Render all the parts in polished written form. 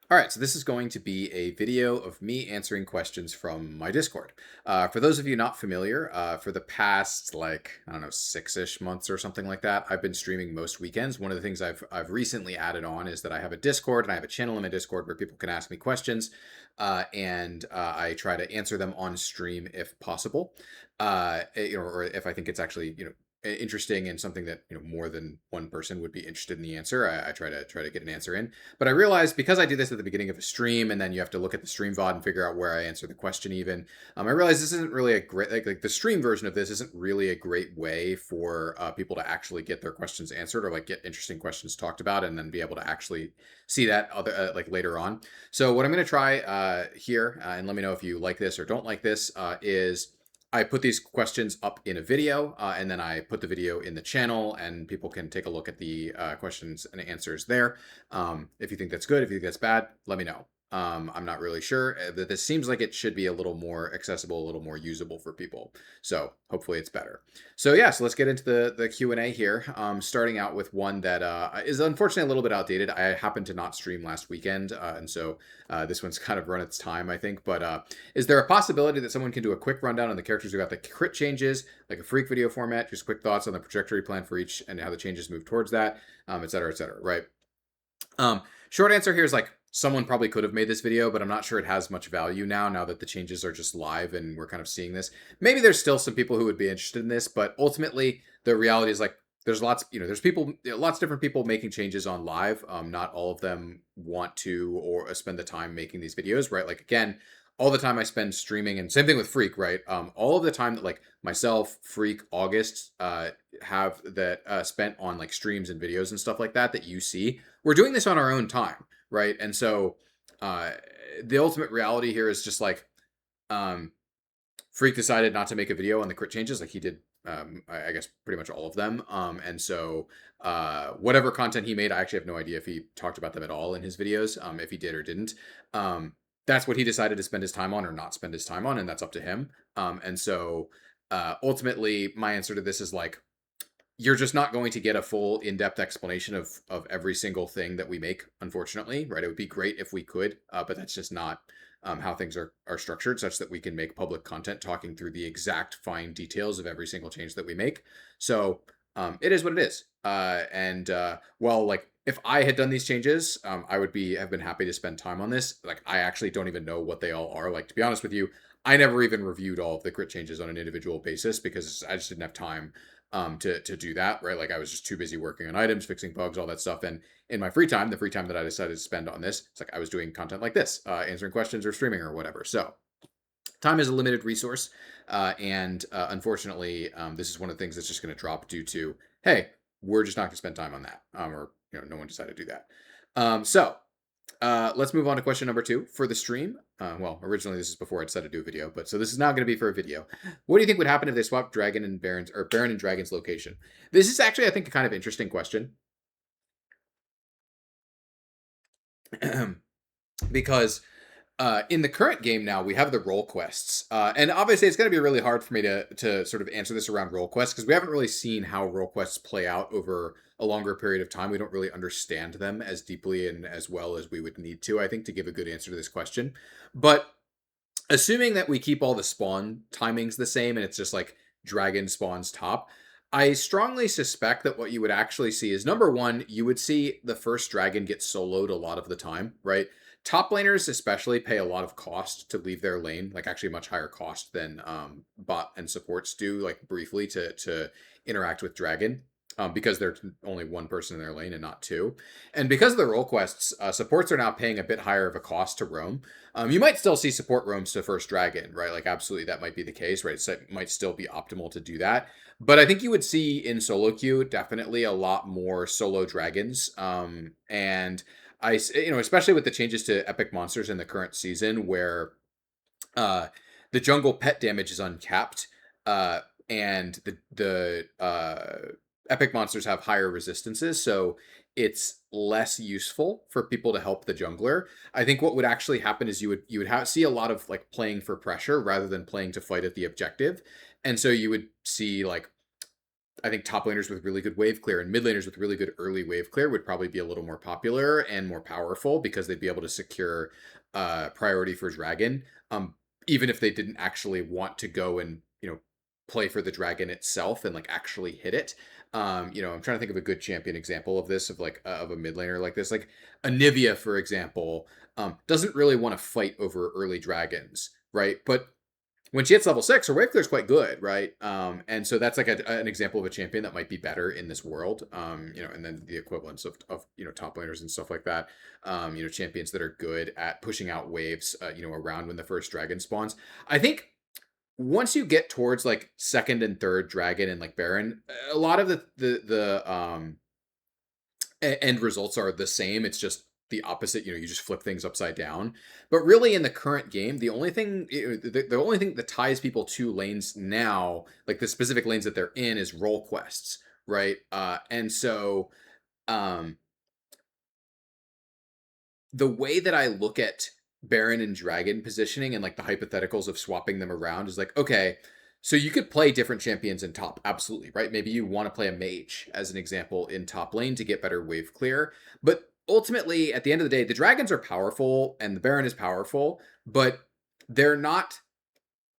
All right, so this is going to be a video of me answering questions from my Discord. For those of you not familiar, for the past I don't know 6-ish months or something like that, I've been streaming most weekends. One of the things I've recently added on is that I have a Discord and I have a channel in my Discord where people can ask me questions, and I try to answer them on stream if possible, or if I think it's actually interesting and something that more than one person would be interested in the answer. I try to get an answer in. But I realized because I do this at the beginning of a stream and then you have to look at the stream VOD and figure out where I answer the question even, I realized this isn't really a great, like the stream version of this isn't really a great way for people to actually get their questions answered or like get interesting questions talked about and then be able to actually see that other like later on. So what I'm going to try here, and let me know if you like this or don't like this, is I put these questions up in a video, and then I put the video in the channel, and people can take a look at the questions and answers there. If you think that's good, if you think that's bad, let me know. I'm not really sure. This seems like it should be a little more accessible, a little more usable for people. So hopefully it's better. So yeah, so let's get into the Q&A here. Starting out with one that is unfortunately a little bit outdated. I happened to not stream last weekend, and so this one's kind of run its time, I think. But is there a possibility that someone can do a quick rundown on the characters who got the crit changes, like a freak video format, just quick thoughts on the trajectory plan for each and how the changes move towards that, et cetera, right? Short answer here is like someone probably could have made this video, but I'm not sure it has much value now that the changes are just live and we're kind of seeing this. Maybe there's still some people who would be interested in this, but ultimately the reality is like there's lots, there's people, lots of different people making changes on live. Not all of them want to or spend the time making these videos, right? Like again, all the time I spend streaming, and same thing with Freak, right? All of the time that like myself, Freak, August have that spent on like streams and videos and stuff like that you see, we're doing this on our own time, right? And so uh, the ultimate reality here is just like Freak decided not to make a video on the crit changes, like he did. I guess pretty much all of them. And so whatever content he made, I actually have no idea if he talked about them at all in his videos, if he did or didn't. That's what he decided to spend his time on or not spend his time on, and that's up to him. And so ultimately, my answer to this is like, you're just not going to get a full in-depth explanation of every single thing that we make, unfortunately, right? It would be great if we could, but that's just not how things are structured, such that we can make public content talking through the exact fine details of every single change that we make. So it is what it is. And well, like if I had done these changes, I would have been happy to spend time on this. Like I actually don't even know what they all are. Like to be honest with you, I never even reviewed all of the crit changes on an individual basis because I just didn't have time to do that, right? Like I was just too busy working on items, fixing bugs, all that stuff. And in my free time, the free time that I decided to spend on this, it's like I was doing content like this, answering questions or streaming or whatever. So time is a limited resource, and unfortunately, this is one of the things that's just going to drop due to, hey, we're just not going to spend time on that, or no one decided to do that. Let's move on to question number 2 for the stream. Well, originally this is before I decided to do a video, but so this is now going to be for a video. What do you think would happen if they swapped Dragon and Baron's or Baron and Dragon's location? This is actually, I think, a kind of interesting question. Because in the current game now, we have the role quests. And obviously, it's going to be really hard for me to sort of answer this around role quests because we haven't really seen how role quests play out over a longer period of time. We don't really understand them as deeply and as well as we would need to, I think, to give a good answer to this question. But assuming that we keep all the spawn timings the same and it's just like dragon spawns top, I strongly suspect that what you would actually see is number one, you would see the first dragon get soloed a lot of the time, right? Top laners especially pay a lot of cost to leave their lane, like actually much higher cost than bot and supports do, like briefly to interact with dragon. Because there's only one person in their lane and not two. And because of the role quests, supports are now paying a bit higher of a cost to roam. You might still see support roams to first dragon, right? Like absolutely that might be the case, right? So it might still be optimal to do that. But I think you would see in solo queue definitely a lot more solo dragons. And especially with the changes to epic monsters in the current season where the jungle pet damage is uncapped, and the epic monsters have higher resistances, so it's less useful for people to help the jungler. I think what would actually happen is you would see a lot of like playing for pressure rather than playing to fight at the objective, and so you would see like I think top laners with really good wave clear and mid laners with really good early wave clear would probably be a little more popular and more powerful because they'd be able to secure priority for dragon, even if they didn't actually want to go and play for the dragon itself and like actually hit it. I'm trying to think of a good champion example of this, of like of a mid laner like this, like Anivia, for example, doesn't really want to fight over early dragons, right? But when she hits level 6, her wave clear is quite good, right? And so that's like an example of a champion that might be better in this world. And then the equivalents of top laners and stuff like that. Champions that are good at pushing out waves, around when the first dragon spawns. I think once you get towards like second and third dragon and like Baron, a lot of the end results are the same. It's just the opposite. You just flip things upside down. But really, in the current game, the only thing that ties people to lanes now, like the specific lanes that they're in, is role quests, right? And so, um, the way that I look at Baron and Dragon positioning and like the hypotheticals of swapping them around is like, okay, so you could play different champions in top, absolutely, right? Maybe you want to play a mage as an example in top lane to get better wave clear, but ultimately, at the end of the day, the dragons are powerful and the Baron is powerful, but they're not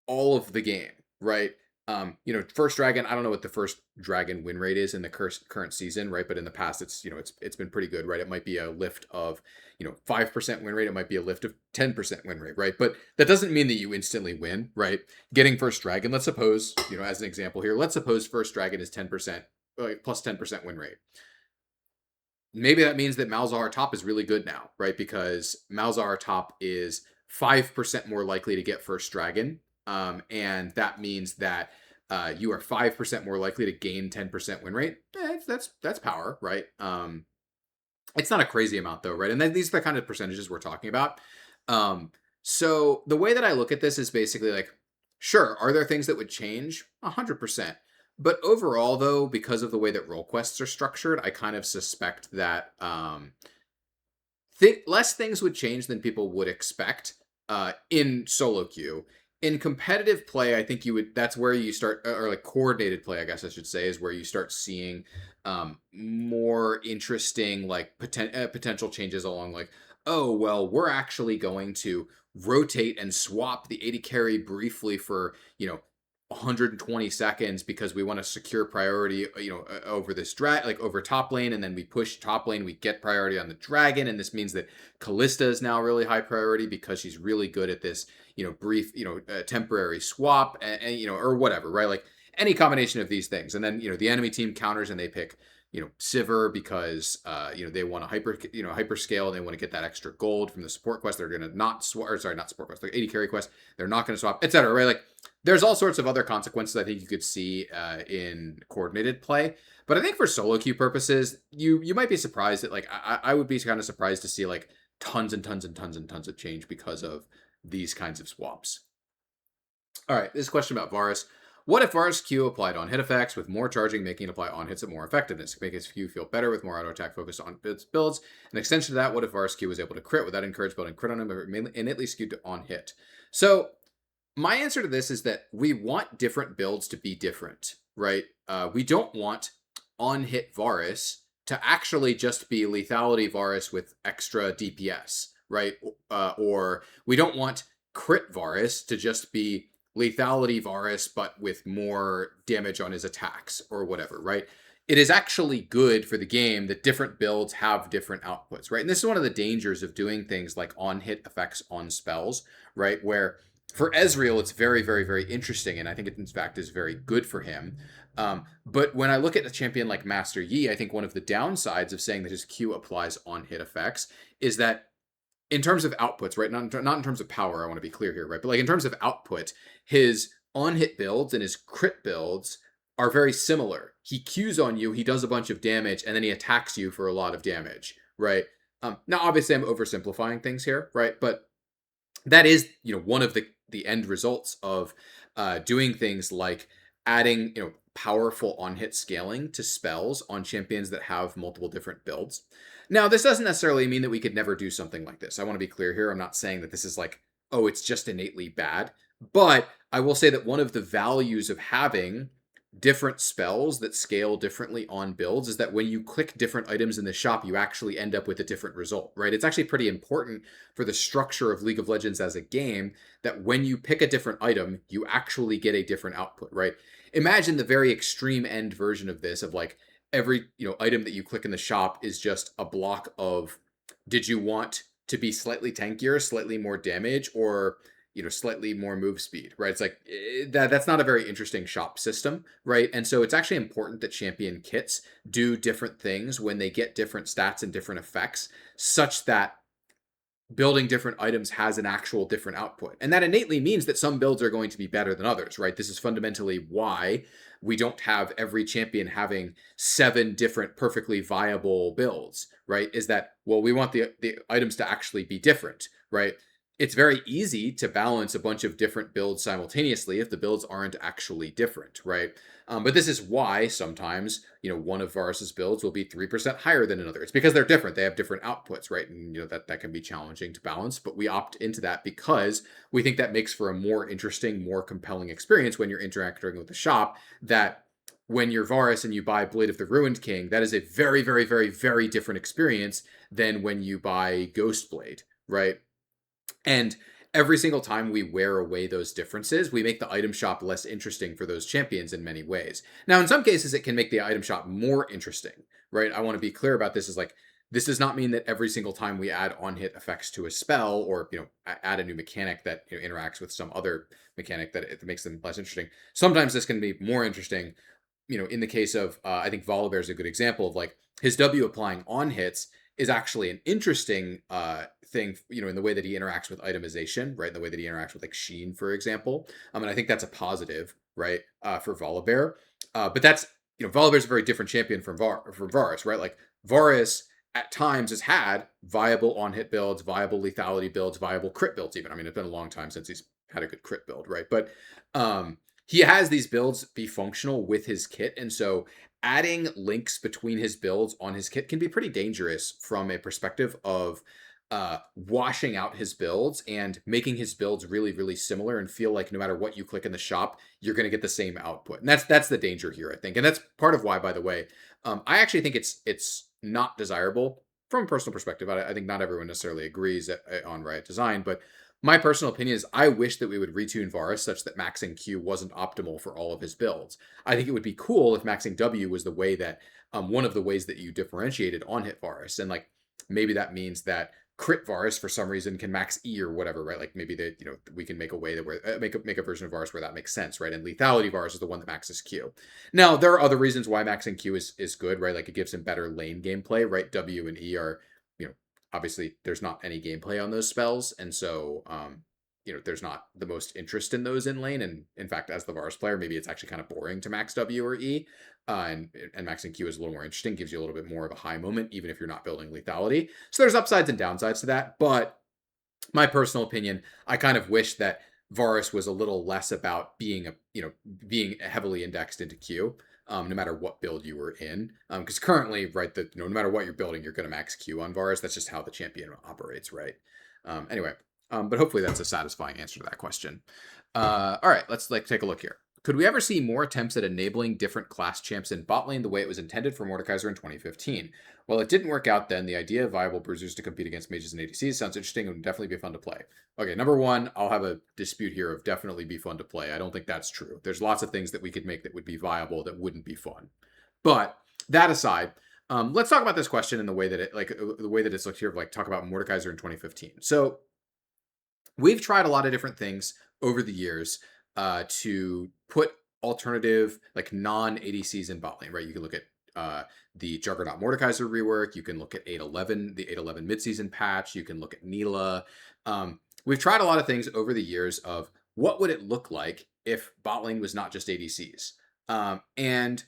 all of the game, right? First dragon, I don't know what the first dragon win rate is in the current season, right? But in the past, it's been pretty good, right? It might be a lift of 5% win rate. It might be a lift of 10% win rate, right? But that doesn't mean that you instantly win, right? Getting first dragon, let's suppose, as an example here, let's suppose first dragon is 10%, plus 10% win rate. Maybe that means that Malzahar top is really good now, right? Because Malzahar top is 5% more likely to get first dragon. And that means that you are 5% more likely to gain 10% win rate. That's power, right? It's not a crazy amount though, right? And then these are the kind of percentages we're talking about. So the way that I look at this is basically like, sure, are there things that would change? 100%. But overall, though, because of the way that role quests are structured, I kind of suspect that less things would change than people would expect in solo queue. In competitive play, I think that's where you start, or like coordinated play, I guess I should say, is where you start seeing more interesting like potential changes along like, oh, well, we're actually going to rotate and swap the AD carry briefly for, 120 seconds because we want to secure priority, over this like over top lane, and then we push top lane, we get priority on the dragon, and this means that Callista is now really high priority because she's really good at this, brief, temporary swap, and or whatever, right? Like any combination of these things, and then the enemy team counters and they pick Sivir because they want to hyperscale and they want to get that extra gold from the support quest. They're gonna not swap, or sorry, not support quest, like AD carry quest. They're not gonna swap, etc. Right? Like there's all sorts of other consequences I think you could see in coordinated play. But I think for solo queue purposes, you might be surprised that like I would be kind of surprised to see like tons and tons and tons and tons of change because of these kinds of swaps. All right, this question about Varus. What if Varus Q applied on hit effects with more charging, making it apply on hits at more effectiveness? Make his Q feel better with more auto attack focused on builds. An extension to that, what if Varus Q was able to crit without encourage building crit on him, but innately skewed to on hit? So my answer to this is that we want different builds to be different, right? We don't want on hit Varus to actually just be lethality Varus with extra DPS, right? Or we don't want crit Varus to just be lethality Varus, but with more damage on his attacks or whatever, right? It is actually good for the game that different builds have different outputs, right? And this is one of the dangers of doing things like on-hit effects on spells, right? Where for Ezreal, it's very, very, very interesting, and I think it in fact is very good for him. But when I look at a champion like Master Yi, I think one of the downsides of saying that his Q applies on-hit effects is that in terms of outputs, right? Not in terms of power, I want to be clear here, right? But like in terms of output, his on-hit builds and his crit builds are very similar. He Qs on you, he does a bunch of damage, and then he attacks you for a lot of damage, right? Now, obviously, I'm oversimplifying things here, right? But that is, one of the end results of doing things like adding, powerful on-hit scaling to spells on champions that have multiple different builds. Now, this doesn't necessarily mean that we could never do something like this. I want to be clear here. I'm not saying that this is like, it's just innately bad. But I will say that one of the values of having different spells that scale differently on builds is that when you click different items in the shop, you actually end up with a different result, right? It's actually pretty important for the structure of League of Legends as a game that when you pick a different item, you actually get a different output, right? Imagine the very extreme end version of this of like every, item that you click in the shop is just a block of, did you want to be slightly tankier, slightly more damage, or slightly more move speed, right? It's like that's not a very interesting shop system, right? And so it's actually important that champion kits do different things when they get different stats and different effects, such that building different items has an actual different output. And that innately means that some builds are going to be better than others, right? This is fundamentally why we don't have every champion having 7 different perfectly viable builds, right? Is that, well, we want the items to actually be different, right? It's very easy to balance a bunch of different builds simultaneously if the builds aren't actually different, right? But this is why sometimes, one of Varus's builds will be 3% higher than another. It's because they're different. They have different outputs, right? And, that can be challenging to balance, but we opt into that because we think that makes for a more interesting, more compelling experience when you're interacting with the shop. That when you're Varus and you buy Blade of the Ruined King, that is a very, very, very, very different experience than when you buy Ghost Blade, right? And every single time we wear away those differences, we make the item shop less interesting for those champions in many ways. Now, in some cases, it can make the item shop more interesting, right? I want to be clear about this is like, this does not mean that every single time we add on-hit effects to a spell or, add a new mechanic that interacts with some other mechanic that it makes them less interesting. Sometimes this can be more interesting. In the case of, I think Volibear is a good example of like his W applying on hits is actually an interesting thing, in the way that he interacts with itemization, right? In the way that he interacts with like Sheen, for example. And I think that's a positive, right, for Volibear. But that's, Volibear's a very different champion from Varus, right? Like Varus at times has had viable on-hit builds, viable lethality builds, viable crit builds even. It's been a long time since he's had a good crit build, right? But he has these builds be functional with his kit. And so adding links between his builds on his kit can be pretty dangerous from a perspective of washing out his builds and making his builds really, really similar and feel like no matter what you click in the shop, you're going to get the same output. And that's the danger here, I think. And that's part of why, by the way, I actually think it's not desirable from a personal perspective. I think not everyone necessarily agrees on Riot design, but my personal opinion is I wish that we would retune Varus such that maxing Q wasn't optimal for all of his builds. I think it would be cool if maxing W was the way that one of the ways that you differentiated on hit Varus, and like maybe that means that crit Varus for some reason can max E or whatever, right? Like maybe that we can make a way that where make a version of Varus where that makes sense, right? And lethality Varus is the one that maxes Q. Now there are other reasons why maxing Q is good, right? Like it gives him better lane gameplay, right? W and E are obviously there's not any gameplay on those spells, and so there's not the most interest in those in lane. And in fact, as the Varus player, maybe it's actually kind of boring to max W or E, and maxing Q is a little more interesting, gives you a little bit more of a high moment, even if you're not building lethality. So there's upsides and downsides to that. But my personal opinion, I kind of wish that Varus was a little less about being being heavily indexed into Q. No matter what build you were in, because currently, right, that no matter what you're building, you're going to max Q on Varus. That's just how the champion operates, right? Anyway, but hopefully that's a satisfying answer to that question. All right, let's take a look here. Could we ever see more attempts at enabling different class champs in bot lane the way it was intended for Mordekaiser in 2015? Well, it didn't work out then. The idea of viable bruisers to compete against mages and ADCs sounds interesting and would definitely be fun to play. Okay, number one, I'll have a dispute here of definitely be fun to play. I don't think that's true. There's lots of things that we could make that would be viable that wouldn't be fun. But that aside, let's talk about this question in the way that the way that it's looked here, like talk about Mordekaiser in 2015. So we've tried a lot of different things over the years to put alternative, like non-ADCs in bot lane, right? You can look at the Juggernaut Mordekaiser rework. You can look at 811, the 811 midseason patch. You can look at Neela. We've tried a lot of things over the years of what would it look like if bot lane was not just ADCs. And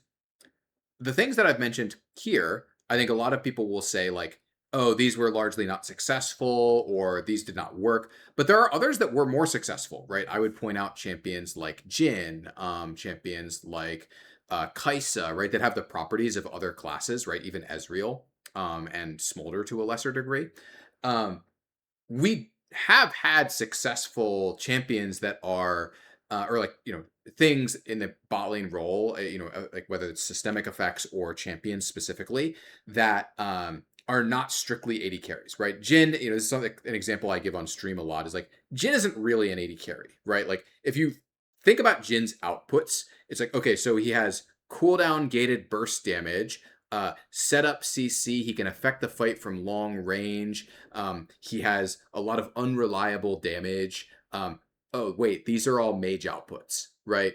the things that I've mentioned here, I think a lot of people will say like, oh, these were largely not successful or these did not work. But there are others that were more successful, right? I would point out champions like Jhin, champions like Kai'Sa, right? That have the properties of other classes, right? Even Ezreal and Smolder to a lesser degree. We have had successful champions that are or like, things in the bot lane role, like whether it's systemic effects or champions specifically that are not strictly AD carries, right? Jhin, this is something, an example I give on stream a lot is like Jhin isn't really an AD carry, right? Like if you think about Jin's outputs, it's like, okay, so he has cooldown gated burst damage, setup CC. He can affect the fight from long range. He has a lot of unreliable damage. Oh, wait, these are all mage outputs, right?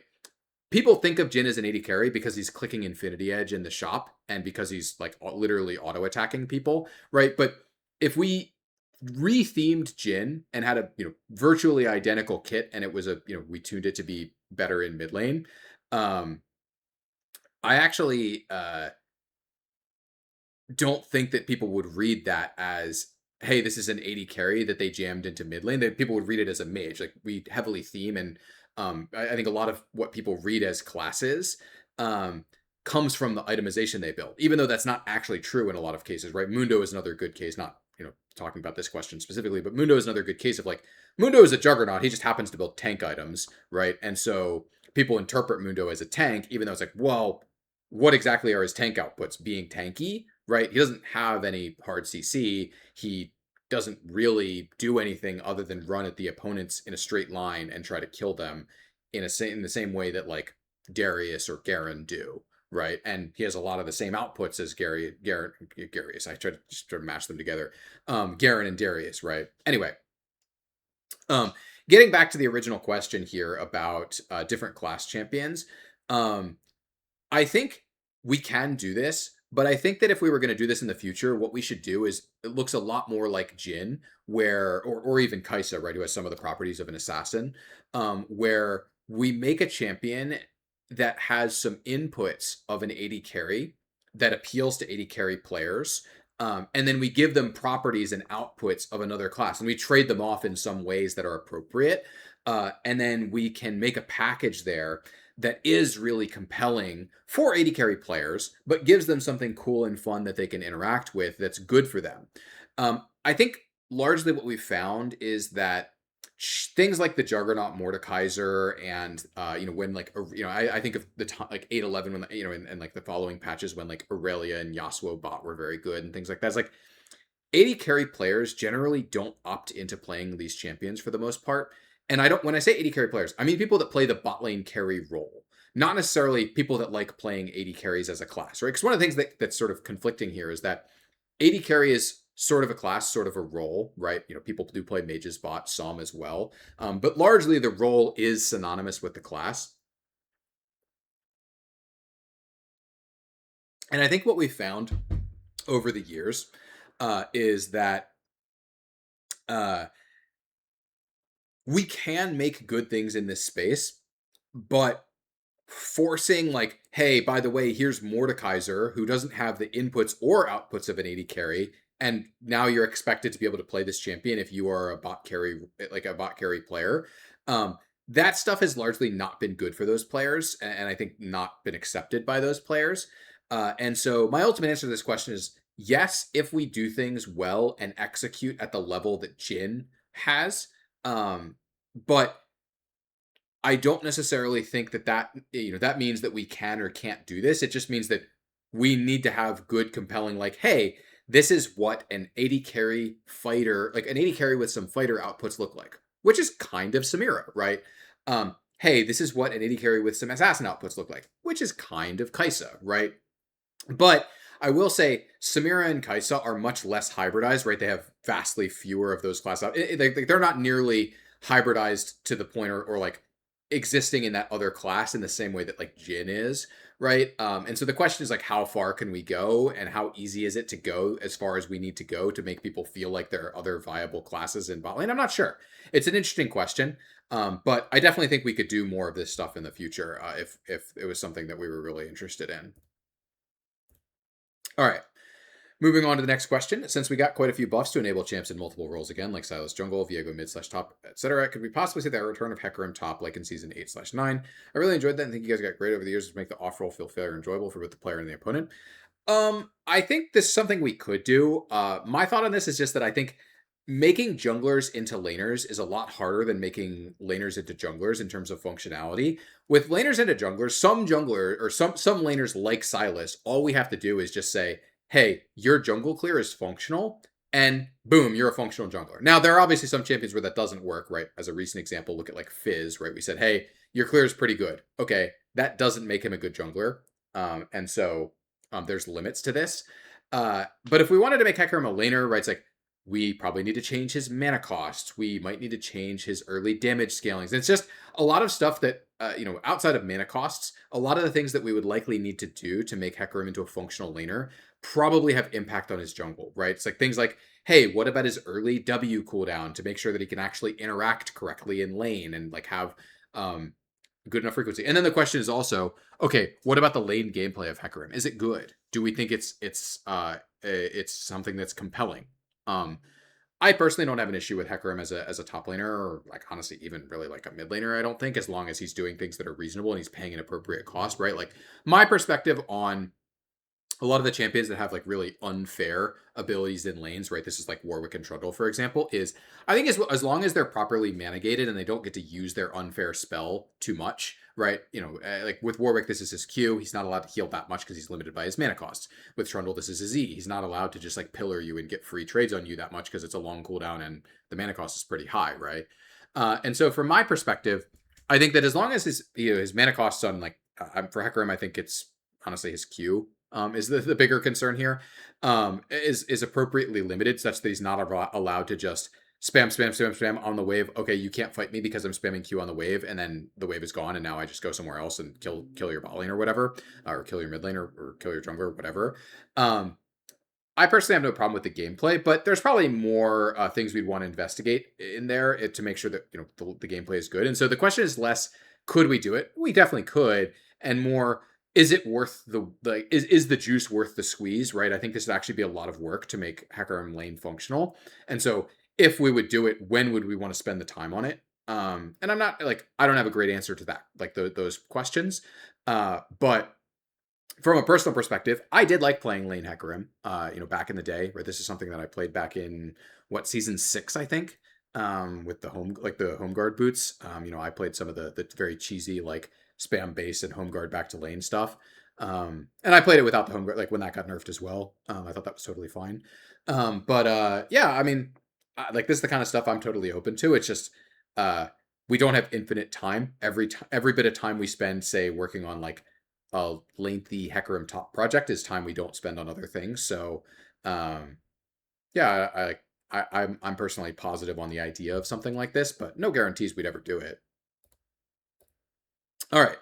People think of Jhin as an AD carry because he's clicking Infinity Edge in the shop and because he's like literally auto attacking people, right? But if we rethemed Jhin and had a virtually identical kit and it was we tuned it to be better in mid lane, I actually don't think that people would read that as, hey, this is an AD carry that they jammed into mid lane. That people would read it as a mage. Like we heavily theme, and I think a lot of what people read as classes comes from the itemization they build, even though that's not actually true in a lot of cases, right? Mundo is another good case, not talking about this question specifically, but Mundo is another good case of like, Mundo is a juggernaut. He just happens to build tank items, right? And so people interpret Mundo as a tank, even though it's like, well, what exactly are his tank outputs? Being tanky, right? He doesn't have any hard CC. He doesn't really do anything other than run at the opponents in a straight line and try to kill them in the same way that like Darius or Garen do, right? And he has a lot of the same outputs as Darius. I tried to mash them together. Garen and Darius, right? Anyway, getting back to the original question here about different class champions, I think we can do this, but I think that if we were going to do this in the future, what we should do is it looks a lot more like Jhin, or even Kai'Sa, right, who has some of the properties of an assassin, where we make a champion that has some inputs of an AD carry that appeals to AD carry players, and then we give them properties and outputs of another class, and we trade them off in some ways that are appropriate, and then we can make a package there that is really compelling for AD carry players, but gives them something cool and fun that they can interact with that's good for them. I think largely what we've found is that things like the Juggernaut Mordekaiser and when like I think of the time like 8-11 when and like the following patches when like Aurelia and Yasuo bot were very good and things like that. It's like AD carry players generally don't opt into playing these champions for the most part. And when I say AD carry players, I mean people that play the bot lane carry role, not necessarily people that like playing AD carries as a class, right? Because one of the things that's sort of conflicting here is that AD carry is sort of a class, sort of a role, right? People do play mages bot, some as well. But largely the role is synonymous with the class. And I think what we found over the years is that we can make good things in this space, but forcing like, hey, by the way, here's Mordekaiser who doesn't have the inputs or outputs of an AD carry, and now you're expected to be able to play this champion if you are a bot carry, like a bot carry player. That stuff has largely not been good for those players, and I think not been accepted by those players. And so my ultimate answer to this question is yes, if we do things well and execute at the level that Jhin has. But I don't necessarily think that means that we can or can't do this. It just means that we need to have good, compelling, like, hey, this is what an AD carry fighter, like an AD carry with some fighter outputs look like, which is kind of Samira, right? Hey, this is what an AD carry with some assassin outputs look like, which is kind of Kai'Sa, right? But I will say Samira and Kai'Sa are much less hybridized, right? They have vastly fewer of those class out. They're not nearly hybridized to the point or like existing in that other class in the same way that like Jhin is, right? And so the question is like, how far can we go and how easy is it to go as far as we need to go to make people feel like there are other viable classes in bot lane? I'm not sure. It's an interesting question. But I definitely think we could do more of this stuff in the future if it was something that we were really interested in. All right. Moving on to the next question. Since we got quite a few buffs to enable champs in multiple roles again, like Silas Jungle, Viego mid/top, etc., could we possibly see that return of Hecarim top like in season 8/9? I really enjoyed that and think you guys got great over the years to make the off role feel fair and enjoyable for both the player and the opponent. I think this is something we could do. My thought on this is just that I think making junglers into laners is a lot harder than making laners into junglers in terms of functionality. With laners into junglers, some jungler or some laners like Sylas, all we have to do is just say, hey, your jungle clear is functional, and boom, you're a functional jungler. Now, there are obviously some champions where that doesn't work, right? As a recent example, look at like Fizz, right? We said, hey, your clear is pretty good. Okay, that doesn't make him a good jungler. And so there's limits to this. But if we wanted to make Hecarim a laner, right, it's like, we probably need to change his mana cost. We might need to change his early damage scalings. It's just a lot of stuff that, outside of mana costs, a lot of the things that we would likely need to do to make Hecarim into a functional laner probably have impact on his jungle, right? It's like things like, hey, what about his early W cooldown to make sure that he can actually interact correctly in lane and like have good enough frequency? And then the question is also, okay, what about the lane gameplay of Hecarim? Is it good? Do we think it's something that's compelling? I personally don't have an issue with Hecarim as a top laner, or like honestly even really like a mid laner. I don't think, as long as he's doing things that are reasonable and he's paying an appropriate cost, right? Like my perspective on a lot of the champions that have like really unfair abilities in lanes, right? This is like Warwick and Trundle, for example, is I think as long as they're properly mana gated and they don't get to use their unfair spell too much, right? Like with Warwick, this is his Q. He's not allowed to heal that much because he's limited by his mana costs. With Trundle, this is his E. He's not allowed to just like pillar you and get free trades on you that much because it's a long cooldown and the mana cost is pretty high, right? And so from my perspective, I think that as long as his mana costs on like for Hecarim, I think it's honestly his Q is the bigger concern here, is appropriately limited such that he's not allowed to just spam on the wave. Okay, you can't fight me because I'm spamming Q on the wave, and then the wave is gone, and now I just go somewhere else and kill your bot lane or whatever, or kill your mid lane or kill your jungler or whatever. I personally have no problem with the gameplay, but there's probably more things we'd want to investigate in there to make sure that the gameplay is good. And so the question is less, could we do it? We definitely could, and more, is it worth is the juice worth the squeeze, right? I think this would actually be a lot of work to make Hecarim lane functional. And so if we would do it, when would we want to spend the time on it? And I'm not like, I don't have a great answer to that, like those questions. But from a personal perspective, I did like playing lane Hecarim, back in the day, right? This is something that I played back in season 6, I think, with the home guard boots. I played some of the very cheesy, like, spam base and home guard back to lane stuff. And I played it without the home guard, like when that got nerfed as well. I thought that was totally fine. Yeah, I mean, like this is the kind of stuff I'm totally open to. It's just, we don't have infinite time. Every bit of time we spend, say, working on like a lengthy Hecarim top project is time we don't spend on other things. So, yeah, I'm personally positive on the idea of something like this, but no guarantees we'd ever do it. All right.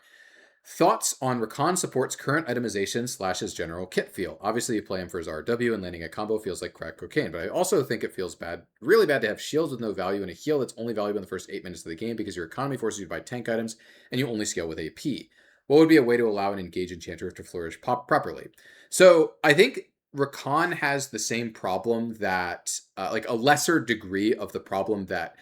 Thoughts on Rakan support's current itemization / his general kit feel? Obviously, you play him for his RW, and landing a combo feels like crack cocaine, but I also think it feels bad, really bad, to have shields with no value and a heal that's only valuable in the first 8 minutes of the game because your economy forces you to buy tank items and you only scale with AP. What would be a way to allow an engaged enchanter to flourish properly? So I think Rakan has the same problem that, like a lesser degree of the problem that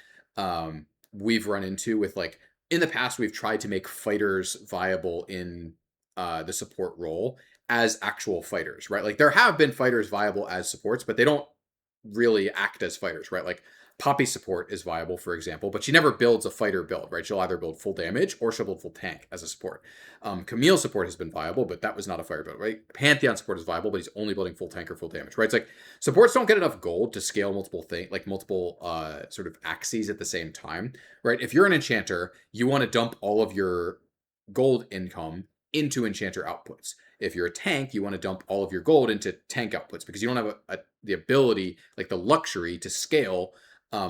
we've run into with like, in the past, we've tried to make fighters viable in the support role as actual fighters, right? Like there have been fighters viable as supports, but they don't really act as fighters, right? Like Poppy support is viable, for example, but she never builds a fighter build, right? She'll either build full damage or she'll build full tank as a support. Camille support has been viable, but that was not a fighter build, right? Pantheon support is viable, but he's only building full tank or full damage, right? It's like supports don't get enough gold to scale multiple sort of axes at the same time, right? If you're an enchanter, you want to dump all of your gold income into enchanter outputs. If you're a tank, you want to dump all of your gold into tank outputs because you don't have the ability, like the luxury, to scale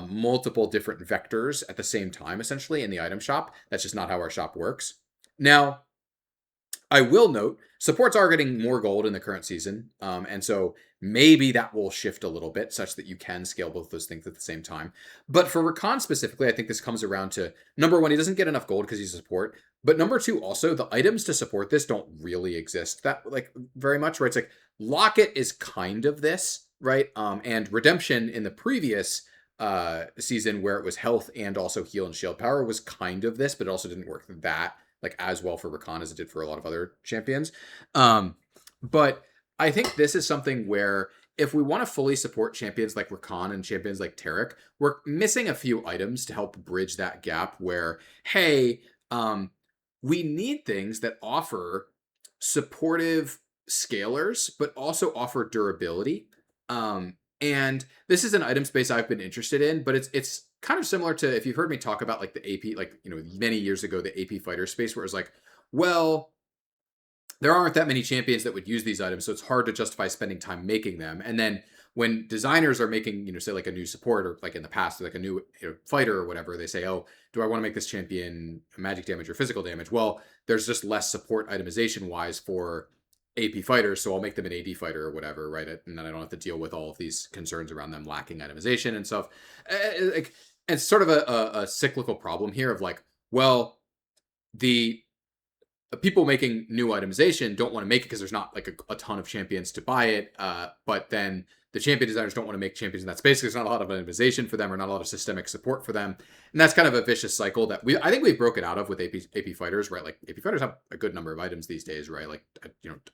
multiple different vectors at the same time, essentially, in the item shop. That's just not how our shop works. Now, I will note, supports are getting more gold in the current season, and so maybe that will shift a little bit such that you can scale both those things at the same time. But for Rakan specifically, I think this comes around to, number one, he doesn't get enough gold because he's a support, but number two, also, the items to support this don't really exist that, like, very much, right? It's like, Locket is kind of this, right? And Redemption in the previous season, where it was health and also heal and shield power, was kind of this, but it also didn't work that like as well for Rakan as it did for a lot of other champions. But I think this is something where if we want to fully support champions like Rakan and champions like Taric, we're missing a few items to help bridge that gap where, hey, we need things that offer supportive scalers, but also offer durability. And this is an item space I've been interested in, but it's kind of similar to if you've heard me talk about like the AP, like, many years ago, the AP fighter space where it's like, well, there aren't that many champions that would use these items, so it's hard to justify spending time making them. And then when designers are making, say like a new support or like in the past, like a new fighter or whatever, they say, oh, do I want to make this champion magic damage or physical damage? Well, there's just less support itemization wise for AP fighters, so I'll make them an AD fighter or whatever, right? And then I don't have to deal with all of these concerns around them lacking itemization and stuff. Like, it's sort of a cyclical problem here of like, well, the people making new itemization don't want to make it because there's not like a ton of champions to buy it. But then the champion designers don't want to make champions in that space because there's not a lot of itemization for them or not a lot of systemic support for them. And that's kind of a vicious cycle that I think we've broken out of with AP fighters, right? Like AP fighters have a good number of items these days, right? Like,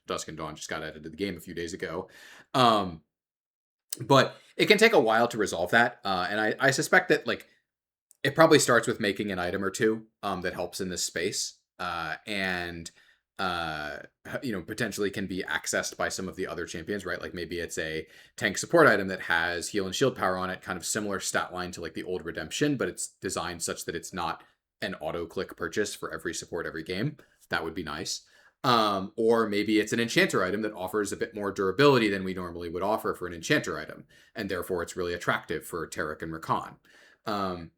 Dusk and Dawn just got added to the game a few days ago. But it can take a while to resolve that. And I suspect that like it probably starts with making an item or two that helps in this space. And potentially can be accessed by some of the other champions, right? Like maybe it's a tank support item that has heal and shield power on it, kind of similar stat line to like the old Redemption, but it's designed such that it's not an auto click purchase for every support every game. That would be nice. Or maybe it's an enchanter item that offers a bit more durability than we normally would offer for an enchanter item, and therefore it's really attractive for Taric and Rakan.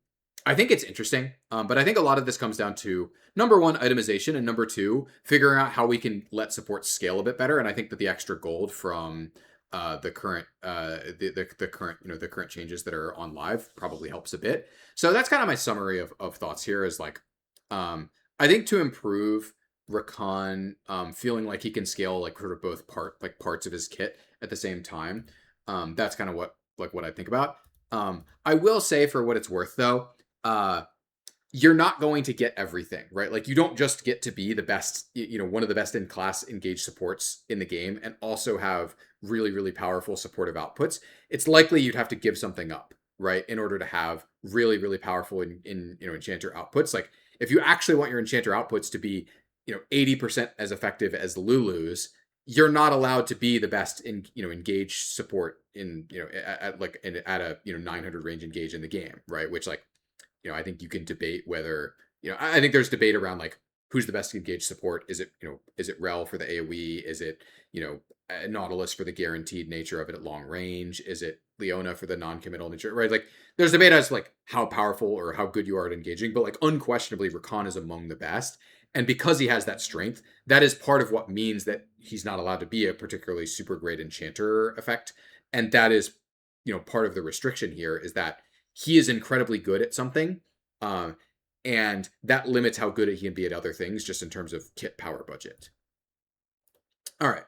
I think it's interesting, but I think a lot of this comes down to, number one, itemization, and number two, figuring out how we can let support scale a bit better. And I think that the extra gold from the current the current changes that are on live probably helps a bit. So that's kind of my summary of thoughts here. Is like, I think to improve Rakan feeling like he can scale like sort of both parts of his kit at the same time. That's kind of what I think about. I will say, for what it's worth, though, you're not going to get everything, right? Like, you don't just get to be the best, one of the best in class engaged supports in the game and also have really, really powerful supportive outputs. It's likely you'd have to give something up, right, in order to have really, really powerful enchanter outputs. Like, if you actually want your enchanter outputs to be 80% as effective as Lulu's, you're not allowed to be the best in engage support in at a 900 range engage in the game, right? Which, like, I think you can debate whether I think there's debate around like who's the best engage support. Is it Rel for the AoE? Is it Nautilus for the guaranteed nature of it at long range? Is it Leona for the non-committal nature? Right? Like, there's debate as like how powerful or how good you are at engaging, but like unquestionably Rakan is among the best. And because he has that strength, that is part of what means that he's not allowed to be a particularly super great enchanter effect. And that is, part of the restriction here is that he is incredibly good at something. And that limits how good he can be at other things, just in terms of kit power budget. All right.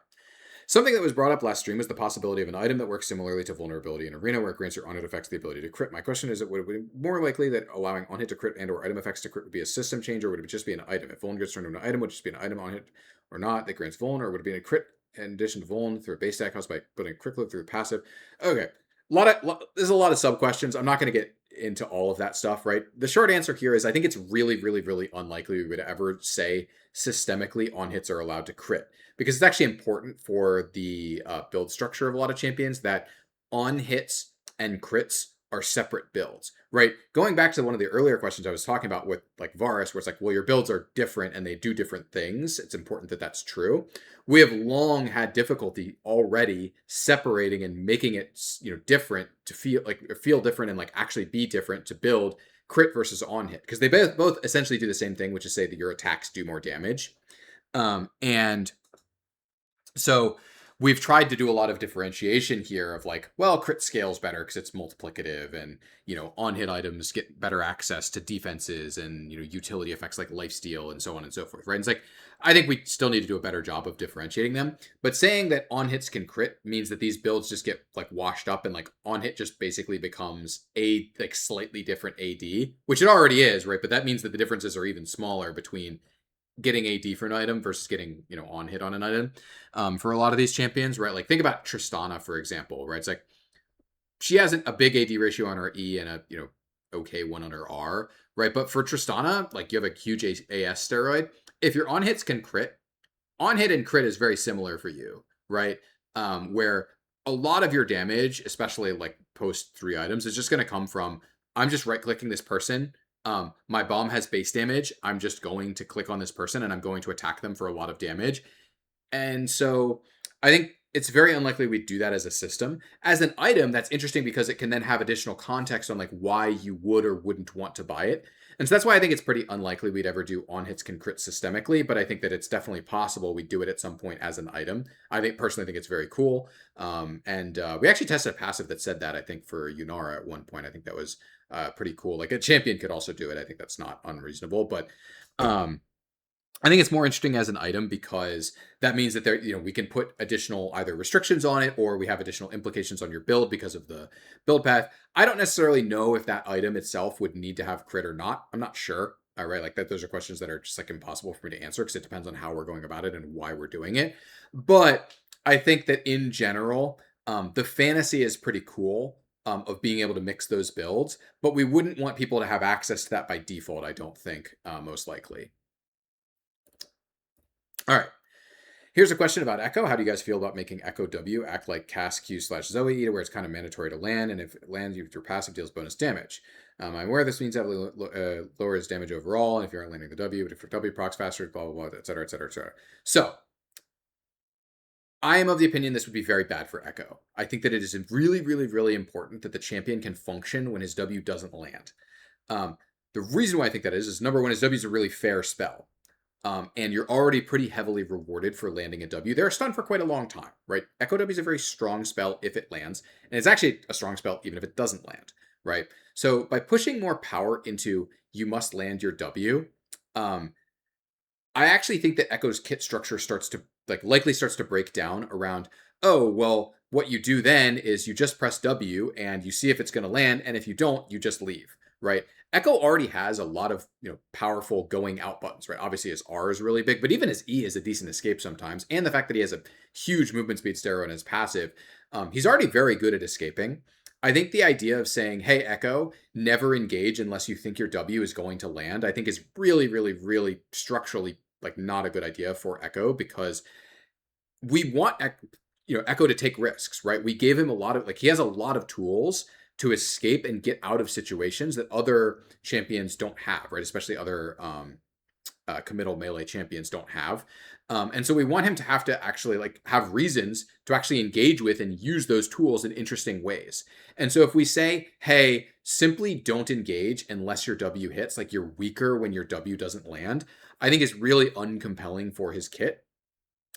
Something that was brought up last stream was the possibility of an item that works similarly to vulnerability in Arena, where it grants your on-hit effects the ability to crit. My question is, would it be more likely that allowing on-hit to crit and or item effects to crit would be a system change, or would it just be an item? If Vuln gets turned into an item, would it just be an item on-hit or not that grants Vuln, or would it be a crit in addition to Vuln through a base stack house by putting a crit loop through a passive? Okay. There's a lot of sub-questions. I'm not going to get into all of that stuff, right? The short answer here is I think it's really, really, really unlikely we would ever say systemically on-hits are allowed to crit, because it's actually important for the build structure of a lot of champions that on-hits and crits are separate builds, right? Going back to one of the earlier questions I was talking about with like Varus, where it's like, well, your builds are different and they do different things. It's important that that's true. We have long had difficulty already separating and making it, different to feel different and like actually be different to build crit versus on hit, because they both essentially do the same thing, which is say that your attacks do more damage. And so we've tried to do a lot of differentiation here of like, well, crit scales better because it's multiplicative, and on-hit items get better access to defenses and utility effects like lifesteal and so on and so forth, right? And it's like, I think we still need to do a better job of differentiating them. But saying that on-hits can crit means that these builds just get like washed up, and like on-hit just basically becomes a like slightly different AD, which it already is, right? But that means that the differences are even smaller between getting AD for an item versus getting, on hit on an item. For a lot of these champions, right? Like think about Tristana, for example, right? It's like she has a big AD ratio on her E and a, okay one on her R, right? But for Tristana, like you have a huge AS steroid. If your on hits can crit, on hit and crit is very similar for you, right? Where a lot of your damage, especially like post 3 items, is just going to come from I'm just right clicking this person. My bomb has base damage. I'm just going to click on this person and I'm going to attack them for a lot of damage. And so I think it's very unlikely we'd do that as a system. As an item, that's interesting because it can then have additional context on like why you would or wouldn't want to buy it. And so that's why I think it's pretty unlikely we'd ever do on hits can crit systemically, but I think that it's definitely possible we'd do it at some point as an item. I personally think it's very cool. And we actually tested a passive that said that, I think, for Yunara at one point. I think that was pretty cool. Like a champion could also do it. I think that's not unreasonable, but I think it's more interesting as an item because that means that we can put additional either restrictions on it or we have additional implications on your build because of the build path. I don't necessarily know if that item itself would need to have crit or not. I'm not sure. All right, like that. Those are questions that are just like impossible for me to answer because it depends on how we're going about it and why we're doing it. But I think that in general, the fantasy is pretty cool of being able to mix those builds, but we wouldn't want people to have access to that by default. I don't think most likely. All right. Here's a question about Ekko. How do you guys feel about making Ekko W act like cast Q/Zoe, where it's kind of mandatory to land, and if it lands, your passive deals bonus damage? I'm aware this means heavily lowers damage overall, and if you aren't landing the W, but if your W procs faster, blah, blah, blah, et cetera, et cetera, et cetera. So, I am of the opinion this would be very bad for Ekko. I think that it is really, really, really important that the champion can function when his W doesn't land. The reason why I think that is number one, his W is a really fair spell. And you're already pretty heavily rewarded for landing a W. They're stunned for quite a long time, right? Ekko W is a very strong spell if it lands, and it's actually a strong spell even if it doesn't land, right? So by pushing more power into you must land your W, I actually think that Ekko's kit structure likely starts to break down around, oh, well, what you do then is you just press W and you see if it's going to land, and if you don't, you just leave, right? Ekko already has a lot of powerful going out buttons, right? Obviously his R is really big, but even his E is a decent escape sometimes. And the fact that he has a huge movement speed steroid in his passive, he's already very good at escaping. I think the idea of saying, hey, Ekko, never engage unless you think your W is going to land, I think is really, really, really structurally like not a good idea for Ekko because we want Ekko to take risks, right? We gave him a lot of he has a lot of tools to escape and get out of situations that other champions don't have, right? Especially other committal melee champions don't have. And so we want him to have to actually have reasons to actually engage with and use those tools in interesting ways. And so if we say, hey, simply don't engage unless your W hits, like you're weaker when your W doesn't land, I think is really uncompelling for his kit.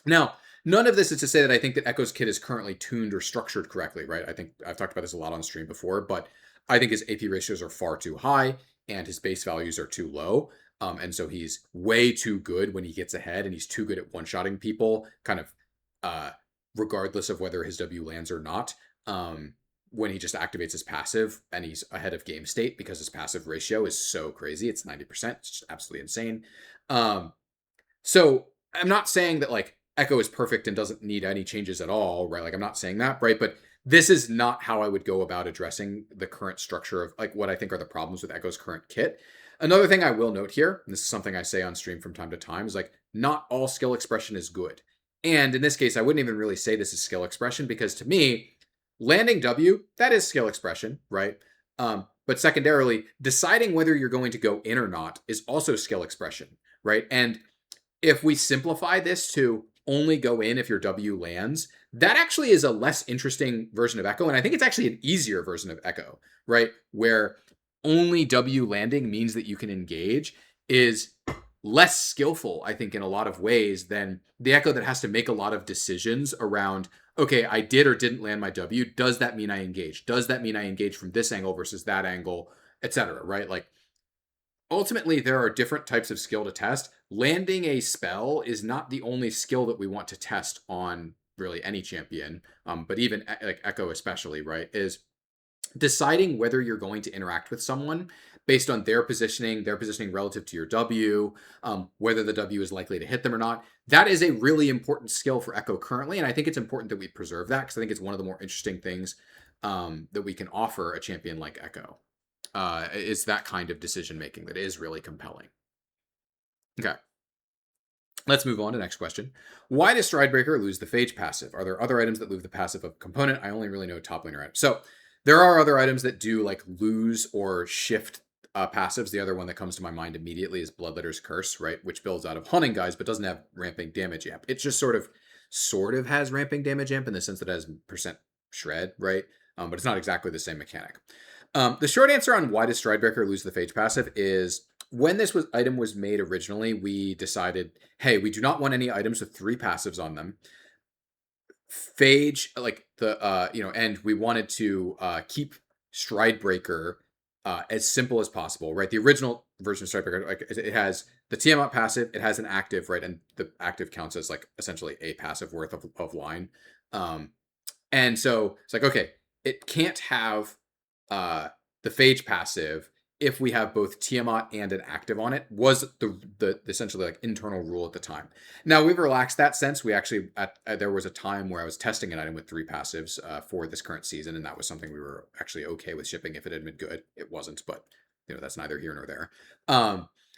Now, none of this is to say that I think that Ekko's kit is currently tuned or structured correctly, right? I think I've talked about this a lot on stream before, but I think his AP ratios are far too high and his base values are too low. And so he's way too good when he gets ahead and he's too good at one-shotting people, kind of regardless of whether his W lands or not. When he just activates his passive and he's ahead of game state because his passive ratio is so crazy. It's 90%. It's just absolutely insane. So I'm not saying that Ekko is perfect and doesn't need any changes at all, right? I'm not saying that, right? But this is not how I would go about addressing the current structure of what I think are the problems with Ekko's current kit. Another thing I will note here, and this is something I say on stream from time to time, is not all skill expression is good. And in this case, I wouldn't even really say this is skill expression because to me, landing W, that is skill expression, right? But secondarily, deciding whether you're going to go in or not is also skill expression, right? And if we simplify this to only go in if your W lands, that actually is a less interesting version of Ekko. And I think it's actually an easier version of Ekko, right? Where only W landing means that you can engage is less skillful, I think, in a lot of ways than the Ekko that has to make a lot of decisions around, okay, I did or didn't land my W. Does that mean I engage? Does that mean I engage from this angle versus that angle, etc., right? Ultimately, there are different types of skill to test. Landing a spell is not the only skill that we want to test on really any champion, but even Ekko especially, right? Is deciding whether you're going to interact with someone based on their positioning relative to your W, whether the W is likely to hit them or not. That is a really important skill for Ekko currently, and I think it's important that we preserve that because I think it's one of the more interesting things that we can offer a champion like Ekko. Is that kind of decision making that is really compelling. Okay. Let's move on to the next question. Why does Stridebreaker lose the Phage passive? Are there other items that lose the passive of a component? I only really know top laner items. So there are other items that do like lose or shift passives. The other one that comes to my mind immediately is Bloodletter's Curse, right? Which builds out of Hunting Guys, but doesn't have ramping damage amp. It just sort of has ramping damage amp in the sense that it has percent shred, right? But it's not exactly the same mechanic. The short answer on why does Stridebreaker lose the Phage passive is when this item was made originally, we decided, hey, we do not want any items with 3 passives on them. Phage, like the and we wanted to keep Stridebreaker as simple as possible, right? The original version of Stridebreaker, like it has the Tiamat passive, it has an active, right, and the active counts as like essentially a passive worth of line. And so it's like, okay, it can't have the Phage passive if we have both Tiamat and an active on it, was the essentially like internal rule at the time. Now we've relaxed that since. We actually there was a time where I was testing an item with 3 passives for this current season, and that was something we were actually okay with shipping if it had been good. It wasn't, but that's neither here nor there.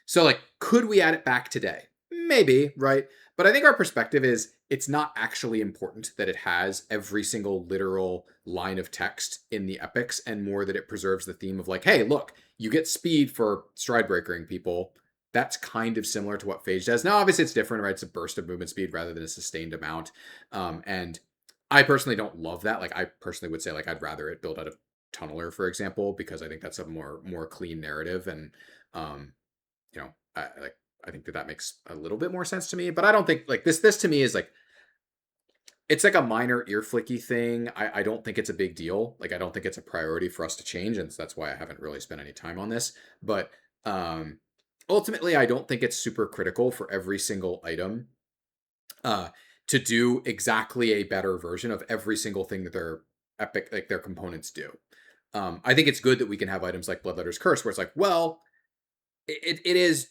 So like, could we add it back today? Maybe, right? But I think our perspective is it's not actually important that it has every single literal line of text in the epics, and more that it preserves the theme of like, hey, look, you get speed for Stridebreakering people. That's kind of similar to what Phage does. Now, obviously, it's different, right? It's a burst of movement speed rather than a sustained amount. And I personally don't love that. Like, I personally would say, like, I'd rather it build out of Tunneler, for example, because I think that's a more clean narrative. And, I think that makes a little bit more sense to me. But I don't think, like, this to me is, like, it's like a minor ear flicky thing. I don't think it's a big deal. Like, I don't think it's a priority for us to change, and so that's why I haven't really spent any time on this. But ultimately, I don't think it's super critical for every single item to do exactly a better version of every single thing that their epic, like their components do. I think it's good that we can have items like Bloodletter's Curse, where it's like, well, it is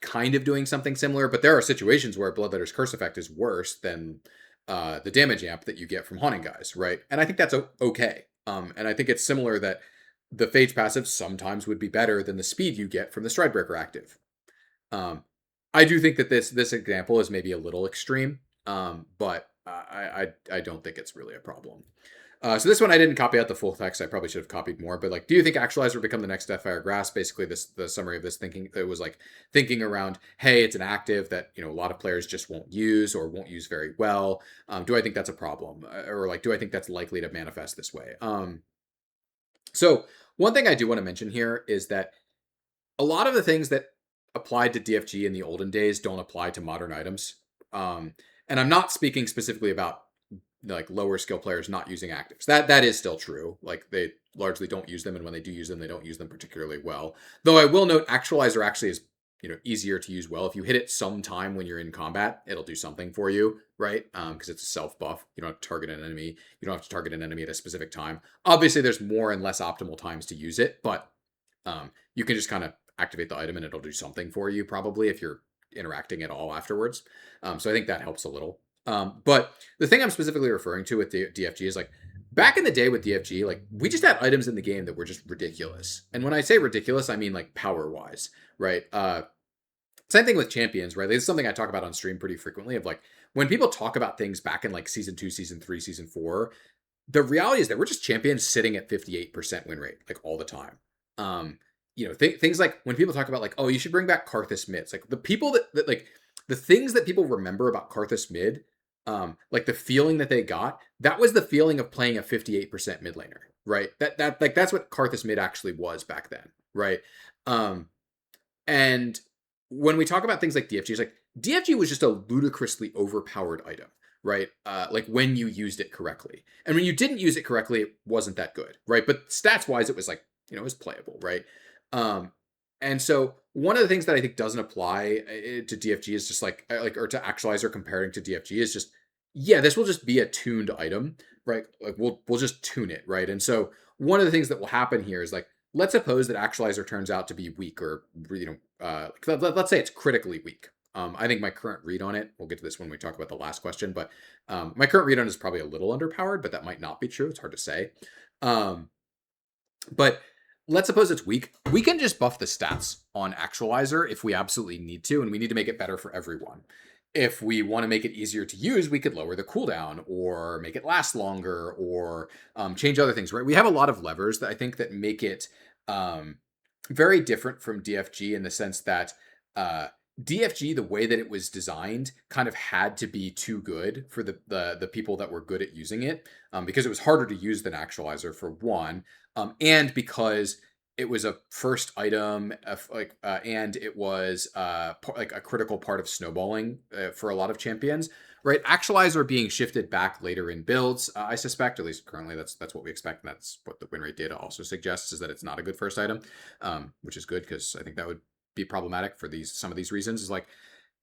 kind of doing something similar, but there are situations where Bloodletter's Curse effect is worse than the damage amp that you get from Haunting Guys, right? And I think that's okay. And I think it's similar that the Phage passive sometimes would be better than the speed you get from the Stridebreaker active. I do think that this example is maybe a little extreme, but I don't think it's really a problem. So this one I didn't copy out the full text. I probably should have copied more. But like, do you think Actualizer will become the next Deathfire Grass? Basically, the summary of this thinking, it was like thinking around, hey, it's an active that a lot of players just won't use or won't use very well. Do I think that's a problem, or like, do I think that's likely to manifest this way? So one thing I do want to mention here is that a lot of the things that applied to DFG in the olden days don't apply to modern items. And I'm not speaking specifically about like lower skill players not using actives. That is still true. Like, they largely don't use them, and when they do use them, they don't use them particularly well. Though I will note, Actualizer actually is easier to use well. If you hit it sometime when you're in combat, it'll do something for you, right? Because it's a self buff. You don't have to target an enemy. You don't have to target an enemy at a specific time. Obviously, there's more and less optimal times to use it, but you can just kind of activate the item and it'll do something for you, probably, if you're interacting at all afterwards. So I think that helps a little. But the thing I'm specifically referring to with DFG is like, back in the day with DFG, like, we just had items in the game that were just ridiculous. And when I say ridiculous, I mean like power wise, right? Same thing with champions, right? This is something I talk about on stream pretty frequently, of like, when people talk about things back in like season 2, season 3, season 4, the reality is that we're just champions sitting at 58% win rate, like, all the time. Things like when people talk about like, oh, you should bring back Karthus mids, like the people that like the things that people remember about Karthus mid, like the feeling that they got, that was the feeling of playing a 58% mid laner, right? That's what Karthus mid actually was back then, right? And when we talk about things like DFG, it's like DFG was just a ludicrously overpowered item, right? Like, when you used it correctly, and when you didn't use it correctly, it wasn't that good, right? But stats wise, it was like, it was playable, right? And so one of the things that I think doesn't apply to DFG is just like or to Actualizer comparing to DFG is just, yeah, this will just be a tuned item, right? Like, we'll just tune it, right? And so one of the things that will happen here is like, let's suppose that Actualizer turns out to be weak, or let's say it's critically weak. I think my current read on it, we'll get to this when we talk about the last question, but my current read on it is probably a little underpowered, but that might not be true. It's hard to say. But let's suppose it's weak. We can just buff the stats on Actualizer if we absolutely need to, and we need to make it better for everyone. If we want to make it easier to use, we could lower the cooldown or make it last longer, or change other things, right? We have a lot of levers that I think that make it very different from DFG in the sense that DFG, the way that it was designed, kind of had to be too good for the people that were good at using it, because it was harder to use than Actualizer, for one, and because it was a first item, and it was like a critical part of snowballing for a lot of champions, right? Actualizer being shifted back later in builds, I suspect, at least currently, that's what we expect, and that's what the win rate data also suggests, is that it's not a good first item, which is good, because I think that would be problematic for some of these reasons. Is like,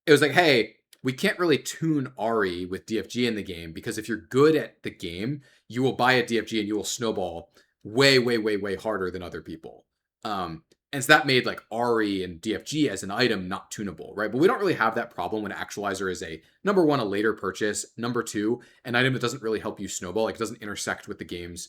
it was like, hey, we can't really tune Ari with DFG in the game, because if you're good at the game, you will buy a DFG and you will snowball way, way, way, way harder than other people. And so that made like Ari and DFG as an item not tunable, right? But we don't really have that problem when Actualizer is number one, a later purchase, number two, an item that doesn't really help you snowball, like it doesn't intersect with the game's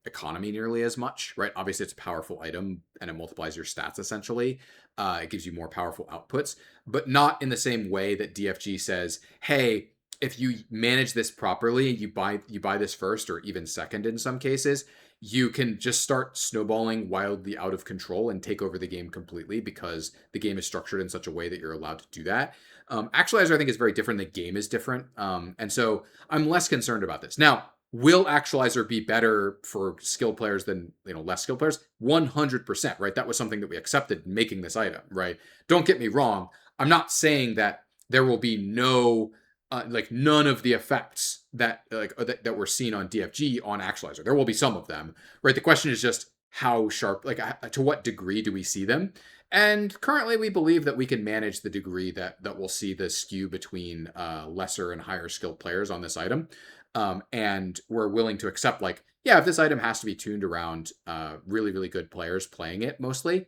economy nearly as much, right? Obviously, it's a powerful item and it multiplies your stats essentially. It gives you more powerful outputs, but not in the same way that DFG says, hey, if you manage this properly, you buy this first or even second in some cases, you can just start snowballing wildly out of control and take over the game completely, because the game is structured in such a way that you're allowed to do that. Actualizer, I think, is very different. The game is different. And so I'm less concerned about this. Now, will Actualizer be better for skilled players than less skilled players? 100%, right? That was something that we accepted making this item, right? Don't get me wrong. I'm not saying that there will be none of the effects that that we're seeing on DFG on Actualizer. There will be some of them, right? The question is just how sharp, to what degree do we see them? And currently, we believe that we can manage the degree that we'll see the skew between lesser and higher skilled players on this item. And we're willing to accept, if this item has to be tuned around really, really good players playing it mostly,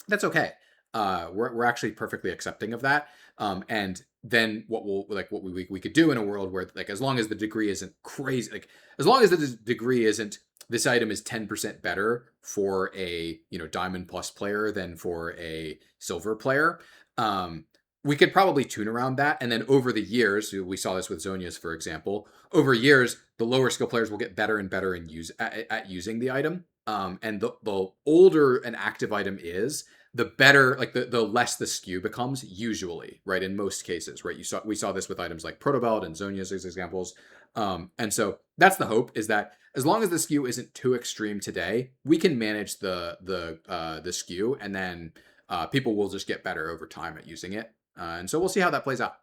that's okay. We're actually perfectly accepting of that. And then what we could do in a world where, as long as the degree isn't crazy, as long as the degree isn't, this item is 10% better for a diamond plus player than for a silver player, we could probably tune around that. And then over the years, we saw this with Zhonya's, for example, over years, the lower skill players will get better and better at using the item. And the older an active item is, the better, the less the skew becomes, usually, right? In most cases, right? We saw this with items like Protobelt and Zhonya's as examples. And so that's the hope, is that as long as the skew isn't too extreme today, we can manage the skew, and then people will just get better over time at using it. And so we'll see how that plays out.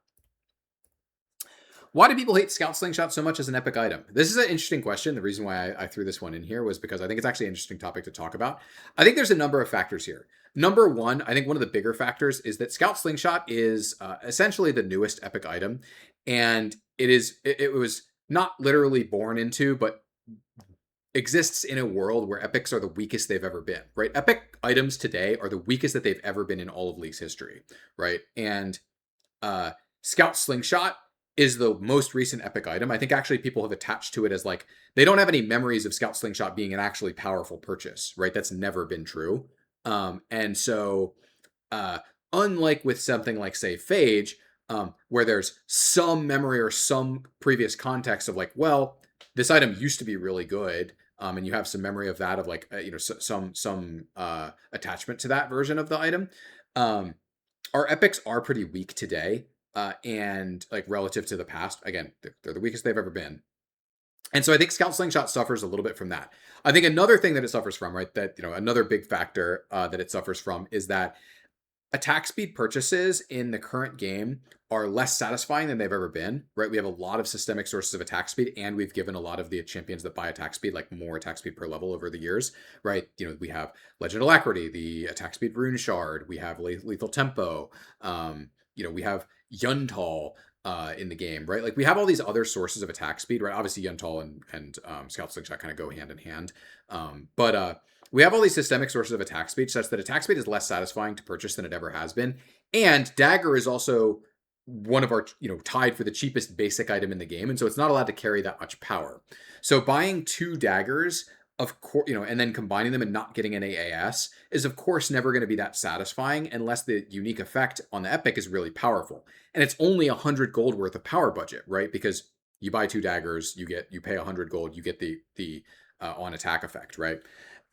Why do people hate Scout Slingshot so much as an epic item? This is an interesting question. The reason why I threw this one in here was because I think it's actually an interesting topic to talk about. I think there's a number of factors here. Number one, I think one of the bigger factors is that Scout Slingshot is essentially the newest epic item. And it was not literally born into, but exists in a world where epics are the weakest they've ever been, right? Epic items today are the weakest that they've ever been in all of League's history, right? And Scout Slingshot is the most recent epic item. I think actually people have attached to it as they don't have any memories of Scout Slingshot being an actually powerful purchase, right? That's never been true. And so unlike with something like, say, Phage, where there's some memory or some previous context of this item used to be really good, and you have some memory of that, of some attachment to that version of the item. Our epics are pretty weak today, and relative to the past. Again, they're the weakest they've ever been. And so I think Scout Slingshot suffers a little bit from that. I think another thing that it suffers from, right, that another big factor that it suffers from is that attack speed purchases in the current game are less satisfying than they've ever been, right? We have a lot of systemic sources of attack speed, and we've given a lot of the champions that buy attack speed more attack speed per level over the years, right? We have Legend Alacrity, the attack speed rune shard, we have lethal tempo, we have Yuntal, in the game, right? Like we have all these other sources of attack speed, right? Obviously, Yuntal and Scout Slingshot kind of go hand in hand, but we have all these systemic sources of attack speed, such that attack speed is less satisfying to purchase than it ever has been, and Dagger is also one of our, tied for the cheapest basic item in the game, and so it's not allowed to carry that much power. So buying 2 daggers, of course, and then combining them and not getting an AAS is of course never going to be that satisfying unless the unique effect on the epic is really powerful. And it's only 100 gold worth of power budget, right? Because you buy 2 daggers, you pay 100 gold, you get the on attack effect, right?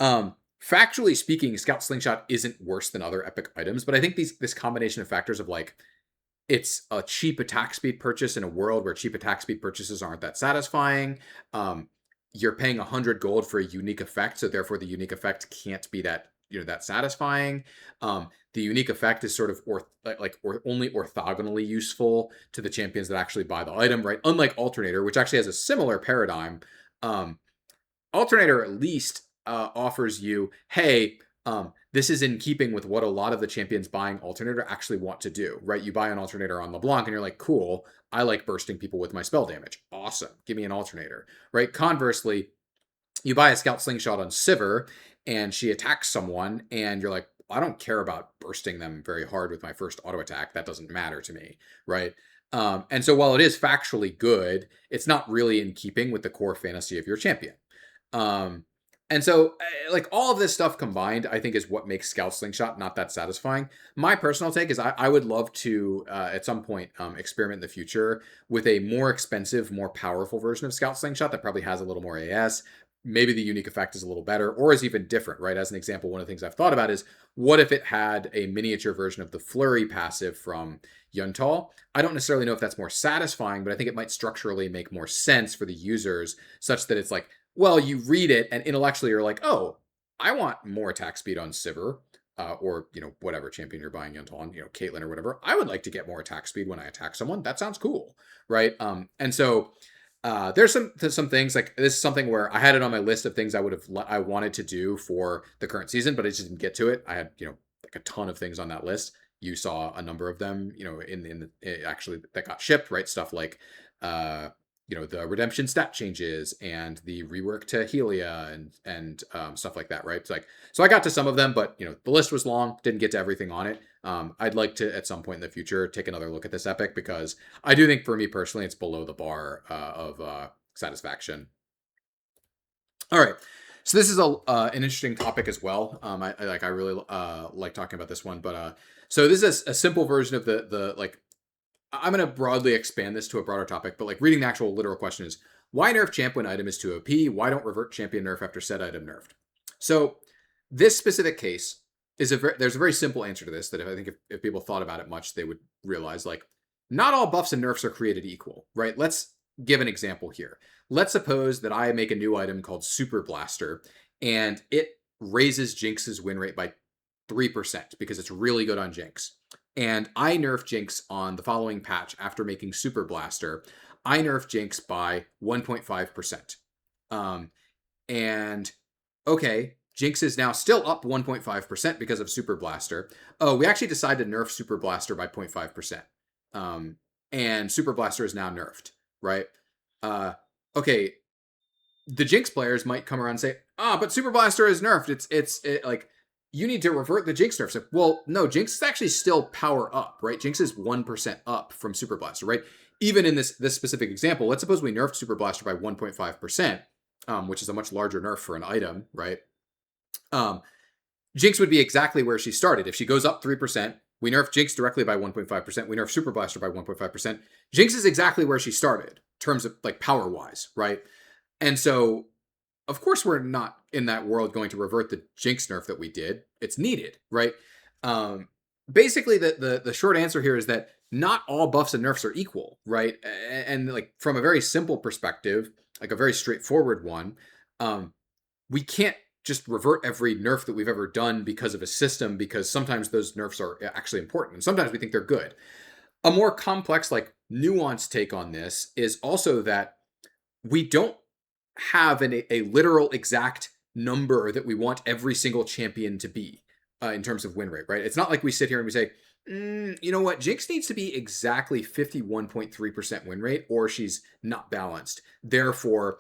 Factually speaking, Scout Slingshot isn't worse than other epic items, but I think this combination of factors of like, it's a cheap attack speed purchase in a world where cheap attack speed purchases aren't that satisfying. You're paying 100 gold for a unique effect, so therefore the unique effect can't be that that satisfying. The unique effect is sort of only orthogonally useful to the champions that actually buy the item, right? Unlike Alternator, which actually has a similar paradigm. Alternator at least offers you, hey, this is in keeping with what a lot of the champions buying Alternator actually want to do, right? You buy an Alternator on LeBlanc and you're like, cool, I like bursting people with my spell damage. Awesome, give me an Alternator, right? Conversely, you buy a Scout Slingshot on Sivir and she attacks someone and you're like, I don't care about bursting them very hard with my first auto attack. That doesn't matter to me, right? And so while it is factually good, it's not really in keeping with the core fantasy of your champion. And so, like, all of this stuff combined, I think is what makes Scout Slingshot not that satisfying. My personal take is I would love to, at some point, experiment in the future with a more expensive, more powerful version of Scout Slingshot that probably has a little more AS. Maybe the unique effect is a little better or is even different, right? As an example, one of the things I've thought about is, what if it had a miniature version of the Flurry passive from Yuntal? I don't necessarily know if that's more satisfying, but I think it might structurally make more sense for the users, such that it's like, well, you read it and intellectually you're like, oh, I want more attack speed on Sivir, or whatever champion you're buying Yuntal on, Caitlyn or whatever. I would like to get more attack speed when I attack someone. That sounds cool, right? And so there's some things like this is something where I had it on my list of things I wanted to do for the current season, but I just didn't get to it. I had like a ton of things on that list. You saw a number of them, in the actually that got shipped, right? Stuff like the redemption stat changes and the rework to Helia and stuff like that, right? So I got to some of them, but the list was long, didn't get to everything on it. I'd like to at some point in the future take another look at this epic, because I do think for me personally it's below the bar of satisfaction. All right, so this is an interesting topic as well. I really like talking about this one, but so this is a simple version of the like. I'm going to broadly expand this to a broader topic, but like reading the actual literal question is, why nerf champ when item is too OP? Why don't revert champion nerf after said item nerfed? So this specific case is there's a very simple answer to this that I think if people thought about it much, they would realize, like, not all buffs and nerfs are created equal, right? Let's give an example here. Let's suppose that I make a new item called Super Blaster and it raises Jinx's win rate by 3% because it's really good on Jinx. And I nerf Jinx on the following patch after making Super Blaster. I nerf Jinx by 1.5%. And okay, Jinx is now still up 1.5% because of Super Blaster. Oh, we actually decided to nerf Super Blaster by 0.5%. And Super Blaster is now nerfed, right? Okay, the Jinx players might come around and say, but Super Blaster is nerfed. It's like, you need to revert the Jinx nerfs. Well, no, Jinx is actually still power up, right? Jinx is 1% up from Super Blaster, right? Even in this specific example, let's suppose we nerfed Super Blaster by 1.5%, which is a much larger nerf for an item, right? Jinx would be exactly where she started. If she goes up 3%, we nerf Jinx directly by 1.5%, we nerf Super Blaster by 1.5%. Jinx is exactly where she started in terms of like power-wise, right? And so, of course, we're not in that world going to revert the Jinx nerf that we did. It's needed, right? Basically, the short answer here is that not all buffs and nerfs are equal, right? And like from a very simple perspective, like a very straightforward one, we can't just revert every nerf that we've ever done because of a system, because sometimes those nerfs are actually important and sometimes we think they're good. A more complex, like nuanced take on this is also that we don't have a literal exact number that we want every single champion to be. in terms of win rate, right? It's not like we sit here and we say, you know what, Jinx needs to be exactly 51.3% win rate, or she's not balanced. Therefore,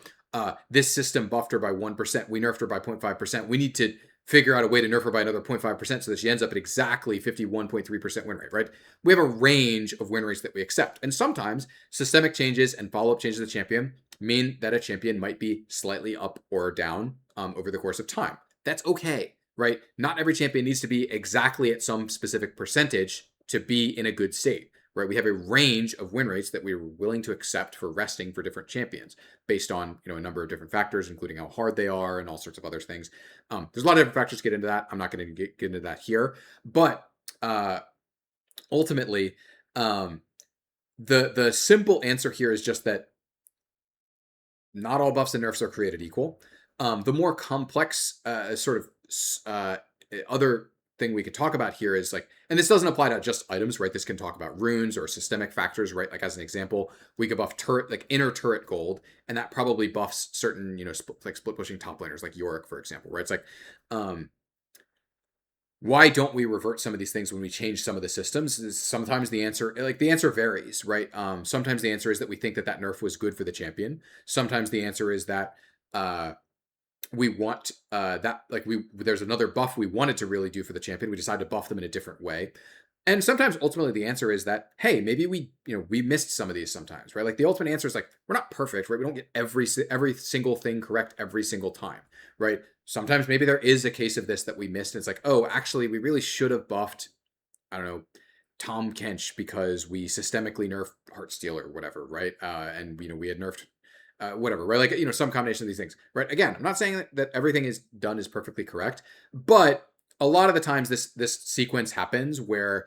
this system buffed her by 1%. We nerfed her by 0.5%. We need to figure out a way to nerf her by another 0.5% so that she ends up at exactly 51.3% win rate, right? We have a range of win rates that we accept. And sometimes systemic changes and follow-up changes to the champion mean that a champion might be slightly up or down over the course of time. That's okay, right? Not every champion needs to be exactly at some specific percentage to be in a good state, right? We have a range of win rates that we're willing to accept for resting for different champions based on, a number of different factors, including how hard they are and all sorts of other things. There's a lot of different factors to get into that. I'm not going to get into that here, but ultimately, the simple answer here is just that not all buffs and nerfs are created equal. The more complex other thing we could talk about here is like, and this doesn't apply to just items, right? This can talk about runes or systemic factors, right? Like as an example, we could buff turret, like inner turret gold, and that probably buffs certain, split pushing top laners, like Yorick, for example, right? It's like, why don't we revert some of these things when we change some of the systems? Sometimes the answer varies, right? Sometimes the answer is that we think that nerf was good for the champion. Sometimes the answer is that we want there's another buff we wanted to really do for the champion. We decided to buff them in a different way. And sometimes ultimately the answer is that, hey, maybe we missed some of these sometimes, right? Like the ultimate answer is like, we're not perfect, right? We don't get every single thing correct every single time, right? Sometimes maybe there is a case of this that we missed. And it's like, oh, actually we really should have buffed, I don't know, Tom Kench because we systemically nerfed Heartsteel or whatever, right? And we had nerfed whatever, right? Like, some combination of these things, right? Again, I'm not saying that everything is done is perfectly correct, but a lot of the times this sequence happens where,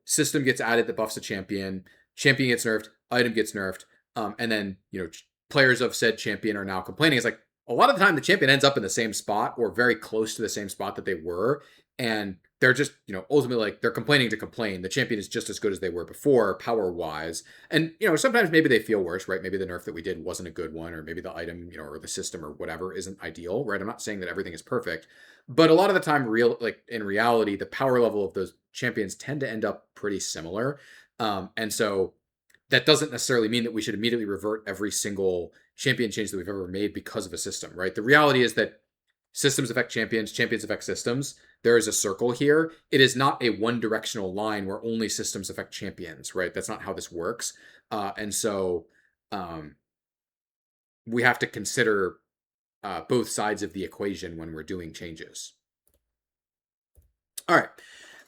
system gets added that buffs a champion gets nerfed, item gets nerfed, and then, players of said champion are now complaining. It's like, a lot of the time the champion ends up in the same spot or very close to the same spot that they were, and they're just, ultimately like they're complaining to complain. The champion is just as good as they were before, power-wise. And, sometimes maybe they feel worse, right? Maybe the nerf that we did wasn't a good one, or maybe the item, or the system or whatever isn't ideal, right? I'm not saying that everything is perfect, but a lot of the time, in reality, the power level of those champions tend to end up pretty similar. And so that doesn't necessarily mean that we should immediately revert every single champion change that we've ever made because of a system, right? The reality is that systems affect champions, champions affect systems. There is a circle here. It is not a one-directional line where only systems affect champions, right? That's not how this works. And so we have to consider both sides of the equation when we're doing changes. All right.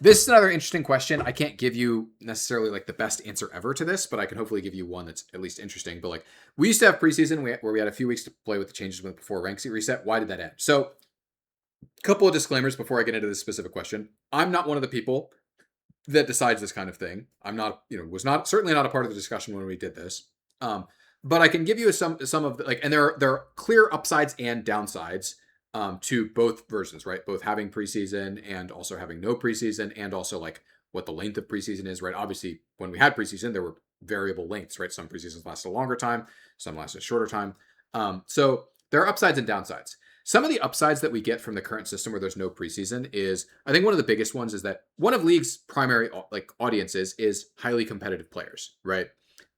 This is another interesting question. I can't give you necessarily like the best answer ever to this, but I can hopefully give you one that's at least interesting. But like, we used to have preseason where we had a few weeks to play with the changes before rank seat reset. Why did that end? So a couple of disclaimers before I get into this specific question. I'm not one of the people that decides this kind of thing. I'm not, certainly not a part of the discussion when we did this. But I can give you some of the, and there are clear upsides and downsides to both versions, right? Both having preseason and also having no preseason, and also like what the length of preseason is, right? Obviously, when we had preseason, there were variable lengths, right? Some preseasons lasted a longer time, some lasted a shorter time. So there are upsides and downsides. Some of the upsides that we get from the current system where there's no preseason is, I think one of the biggest ones is that one of League's primary audiences is highly competitive players, right?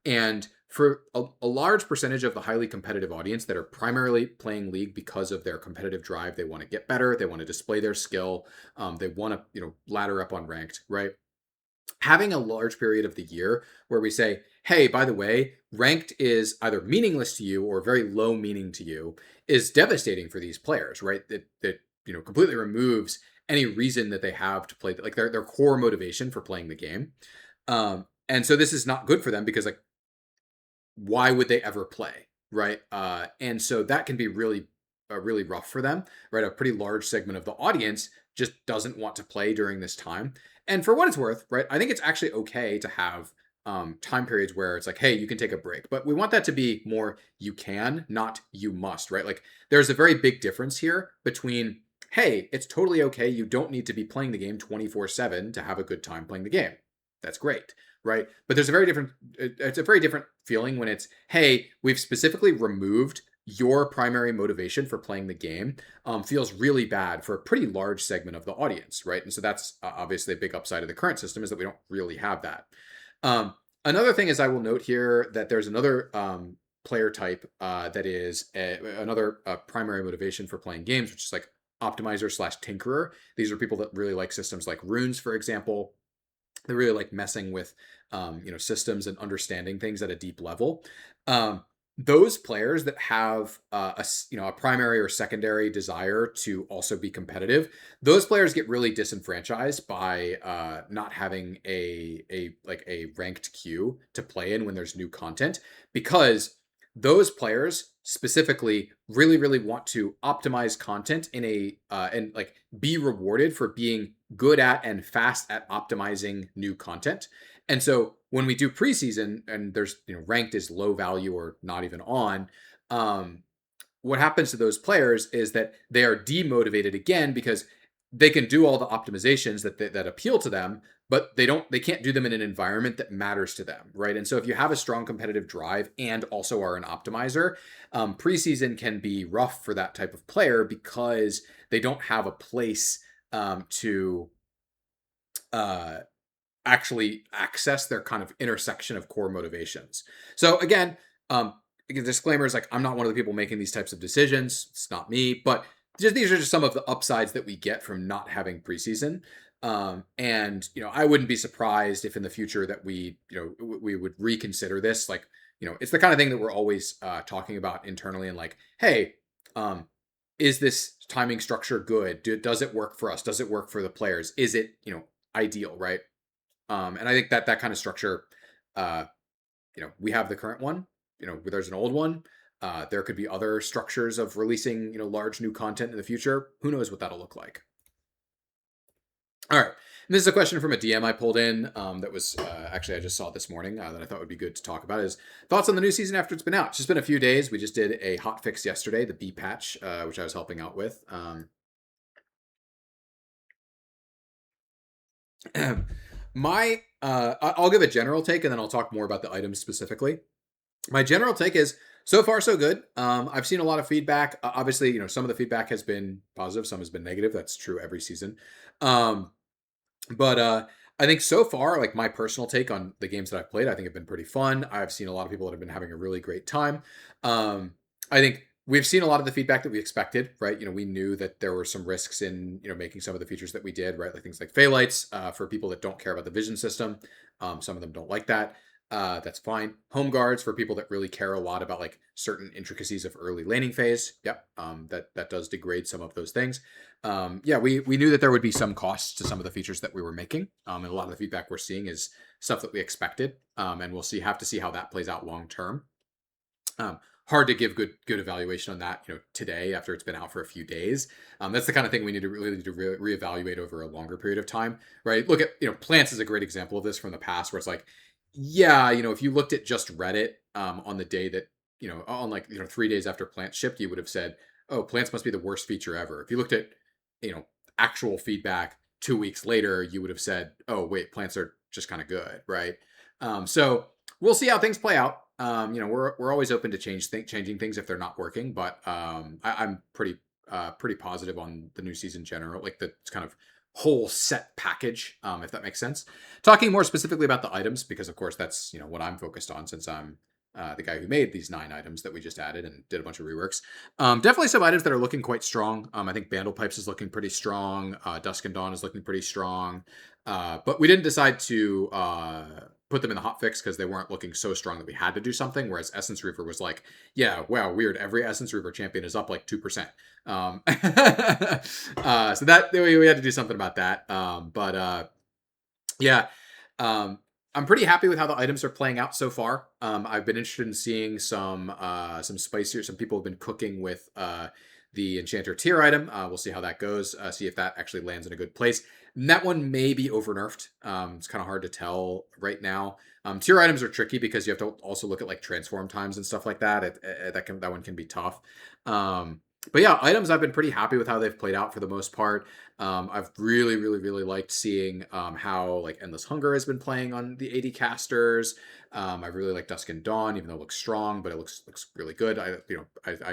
And for a large percentage of the highly competitive audience that are primarily playing League because of their competitive drive, they want to get better, they want to display their skill, they want to, ladder up on ranked, right? Having a large period of the year where we say, hey, by the way, ranked is either meaningless to you or very low meaning to you is devastating for these players, right? That completely removes any reason that they have to play, like their core motivation for playing the game. And so this is not good for them because like, why would they ever play, right? And so that can be really rough for them, right? A pretty large segment of the audience just doesn't want to play during this time. And for what it's worth, right, I think it's actually okay to have time periods where it's like, hey, you can take a break. But we want that to be more you can, not you must, right? Like there's a very big difference here between, hey, it's totally okay. You don't need to be playing the game 24/7 to have a good time playing the game. That's great, right? But it's a very different feeling when it's, hey, we've specifically removed your primary motivation for playing the game feels really bad for a pretty large segment of the audience, right? And so that's obviously a big upside of the current system, is that we don't really have that. Um, Another thing is, I will note here that there's another player type that is another primary motivation for playing games, which is like optimizer slash tinkerer. These are people that really like systems like runes, for example. They really like messing with systems and understanding things at a deep level. Um, those players that have a primary or secondary desire to also be competitive, those players get really disenfranchised by not having a ranked queue to play in when there's new content, because those players specifically really want to optimize content in a and like be rewarded for being good at and fast at optimizing new content. And so when we do preseason and there's ranked is low value or not even on, what happens to those players is that they are demotivated again, because they can do all the optimizations that appeal to them, but they can't do them in an environment that matters to them, right? And so if you have a strong competitive drive and also are an optimizer, preseason can be rough for that type of player, because they don't have a place to actually access their kind of intersection of core motivations. So again, disclaimer is like, I'm not one of the people making these types of decisions. It's not me, but these are just some of the upsides that we get from not having preseason. And I wouldn't be surprised if in the future that we would reconsider this. Like, it's the kind of thing that we're always talking about internally, and like, hey, is this timing structure good? Does it work for us? Does it work for the players? Is it ideal, right? And I think that kind of structure, we have the current one. There's an old one. There could be other structures of releasing large new content in the future. Who knows what that'll look like? All right. And this is a question from a DM I pulled in that was actually I just saw this morning that I thought would be good to talk about, is thoughts on the new season after it's been out. It's just been a few days. We just did a hot fix yesterday, the B patch, which I was helping out with. I'll give a general take, and then I'll talk more about the items specifically. My general take is, so far so good. I've seen a lot of feedback. Obviously, some of the feedback has been positive, some has been negative. That's true every season. But I think so far, like, my personal take on the games that I've played, I think have been pretty fun. I've seen a lot of people that have been having a really great time. I think we've seen a lot of the feedback that we expected, right? We knew that there were some risks in, making some of the features that we did, right? Like things like Phalites, for people that don't care about the vision system. Some of them don't like that. That's fine. Home guards for people that really care a lot about like certain intricacies of early laning phase. Yep. That does degrade some of those things. We knew that there would be some costs to some of the features that we were making. And a lot of the feedback we're seeing is stuff that we expected. And we'll have to see how that plays out long term. Hard to give good evaluation on that, today after it's been out for a few days. That's the kind of thing we need to really reevaluate over a longer period of time, right? Look at plants is a great example of this from the past, where it's like, yeah, if you looked at just Reddit on the day that, on 3 days after plants shipped, you would have said, oh, plants must be the worst feature ever. If you looked at, actual feedback 2 weeks later, you would have said, oh, wait, plants are just kind of good, right? So we'll see how things play out. We're always open to changing things if they're not working, but I'm pretty positive on the new season general, like the kind of whole set package, if that makes sense. Talking more specifically about the items, because of course that's what I'm focused on, since I'm the guy who made these 9 items that we just added and did a bunch of reworks. Definitely some items that are looking quite strong. I think Bandle Pipes is looking pretty strong. Dusk and Dawn is looking pretty strong. But we didn't decide to put them in the hotfix because they weren't looking so strong that we had to do something. Whereas Essence Reaver was like, yeah, wow, weird. Every Essence Reaver champion is up like 2%. So that we had to do something about that. I'm pretty happy with how the items are playing out so far. I've been interested in seeing some spicier. Some people have been cooking with the Enchanter tier item. We'll see how that goes. See if that actually lands in a good place. And that one may be over nerfed. It's kind of hard to tell right now. Tier items are tricky because you have to also look at like transform times and stuff like that. That one can be tough. But yeah, items I've been pretty happy with how they've played out for the most part. I've really liked seeing how like Endless Hunger has been playing on the AD casters. I really like Dusk and Dawn, even though it looks strong, but it looks really good. I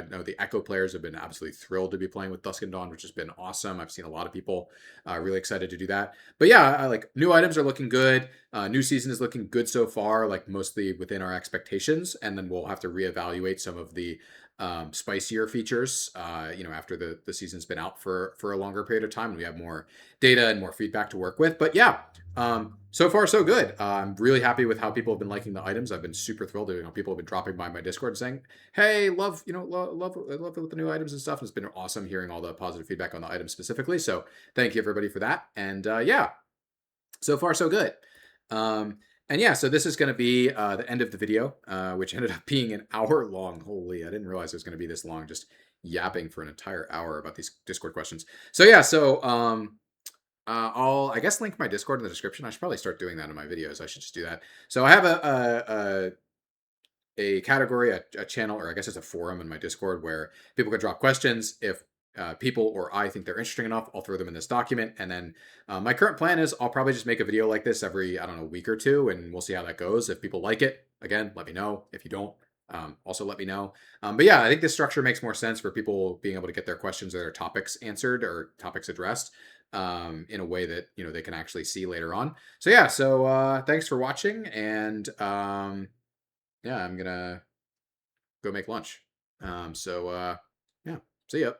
know the Ekko players have been absolutely thrilled to be playing with Dusk and Dawn, which has been awesome. I've seen a lot of people really excited to do that. But yeah, I like new items are looking good. New season is looking good so far, like mostly within our expectations, and then we'll have to reevaluate some of the spicier features. After the season's been out for a longer period of time, and we have more data and more feedback to work with. But yeah, so far so good. I'm really happy with how people have been liking the items. I've been super thrilled. People have been dropping by my Discord and saying, "Hey, love love it with the new items and stuff." And it's been awesome hearing all the positive feedback on the items specifically. So thank you everybody for that. And yeah, so far so good. And yeah, so this is going to be the end of the video, which ended up being an hour long. Holy, I didn't realize it was going to be this long, just yapping for an entire hour about these Discord questions. So yeah, I'll I guess link my Discord in the description. I should probably start doing that in my videos. I should just do that. So I have a category, a channel, or I guess it's a forum in my Discord where people can drop questions. If people or I think they're interesting enough, I'll throw them in this document. And then my current plan is I'll probably just make a video like this every, I don't know, week or two, and we'll see how that goes. If people like it, again, let me know. If you don't, also let me know. But yeah, I think this structure makes more sense for people being able to get their questions or their topics answered or topics addressed in a way that, they can actually see later on. So yeah, thanks for watching, and yeah, I'm gonna go make lunch. Yeah, see ya.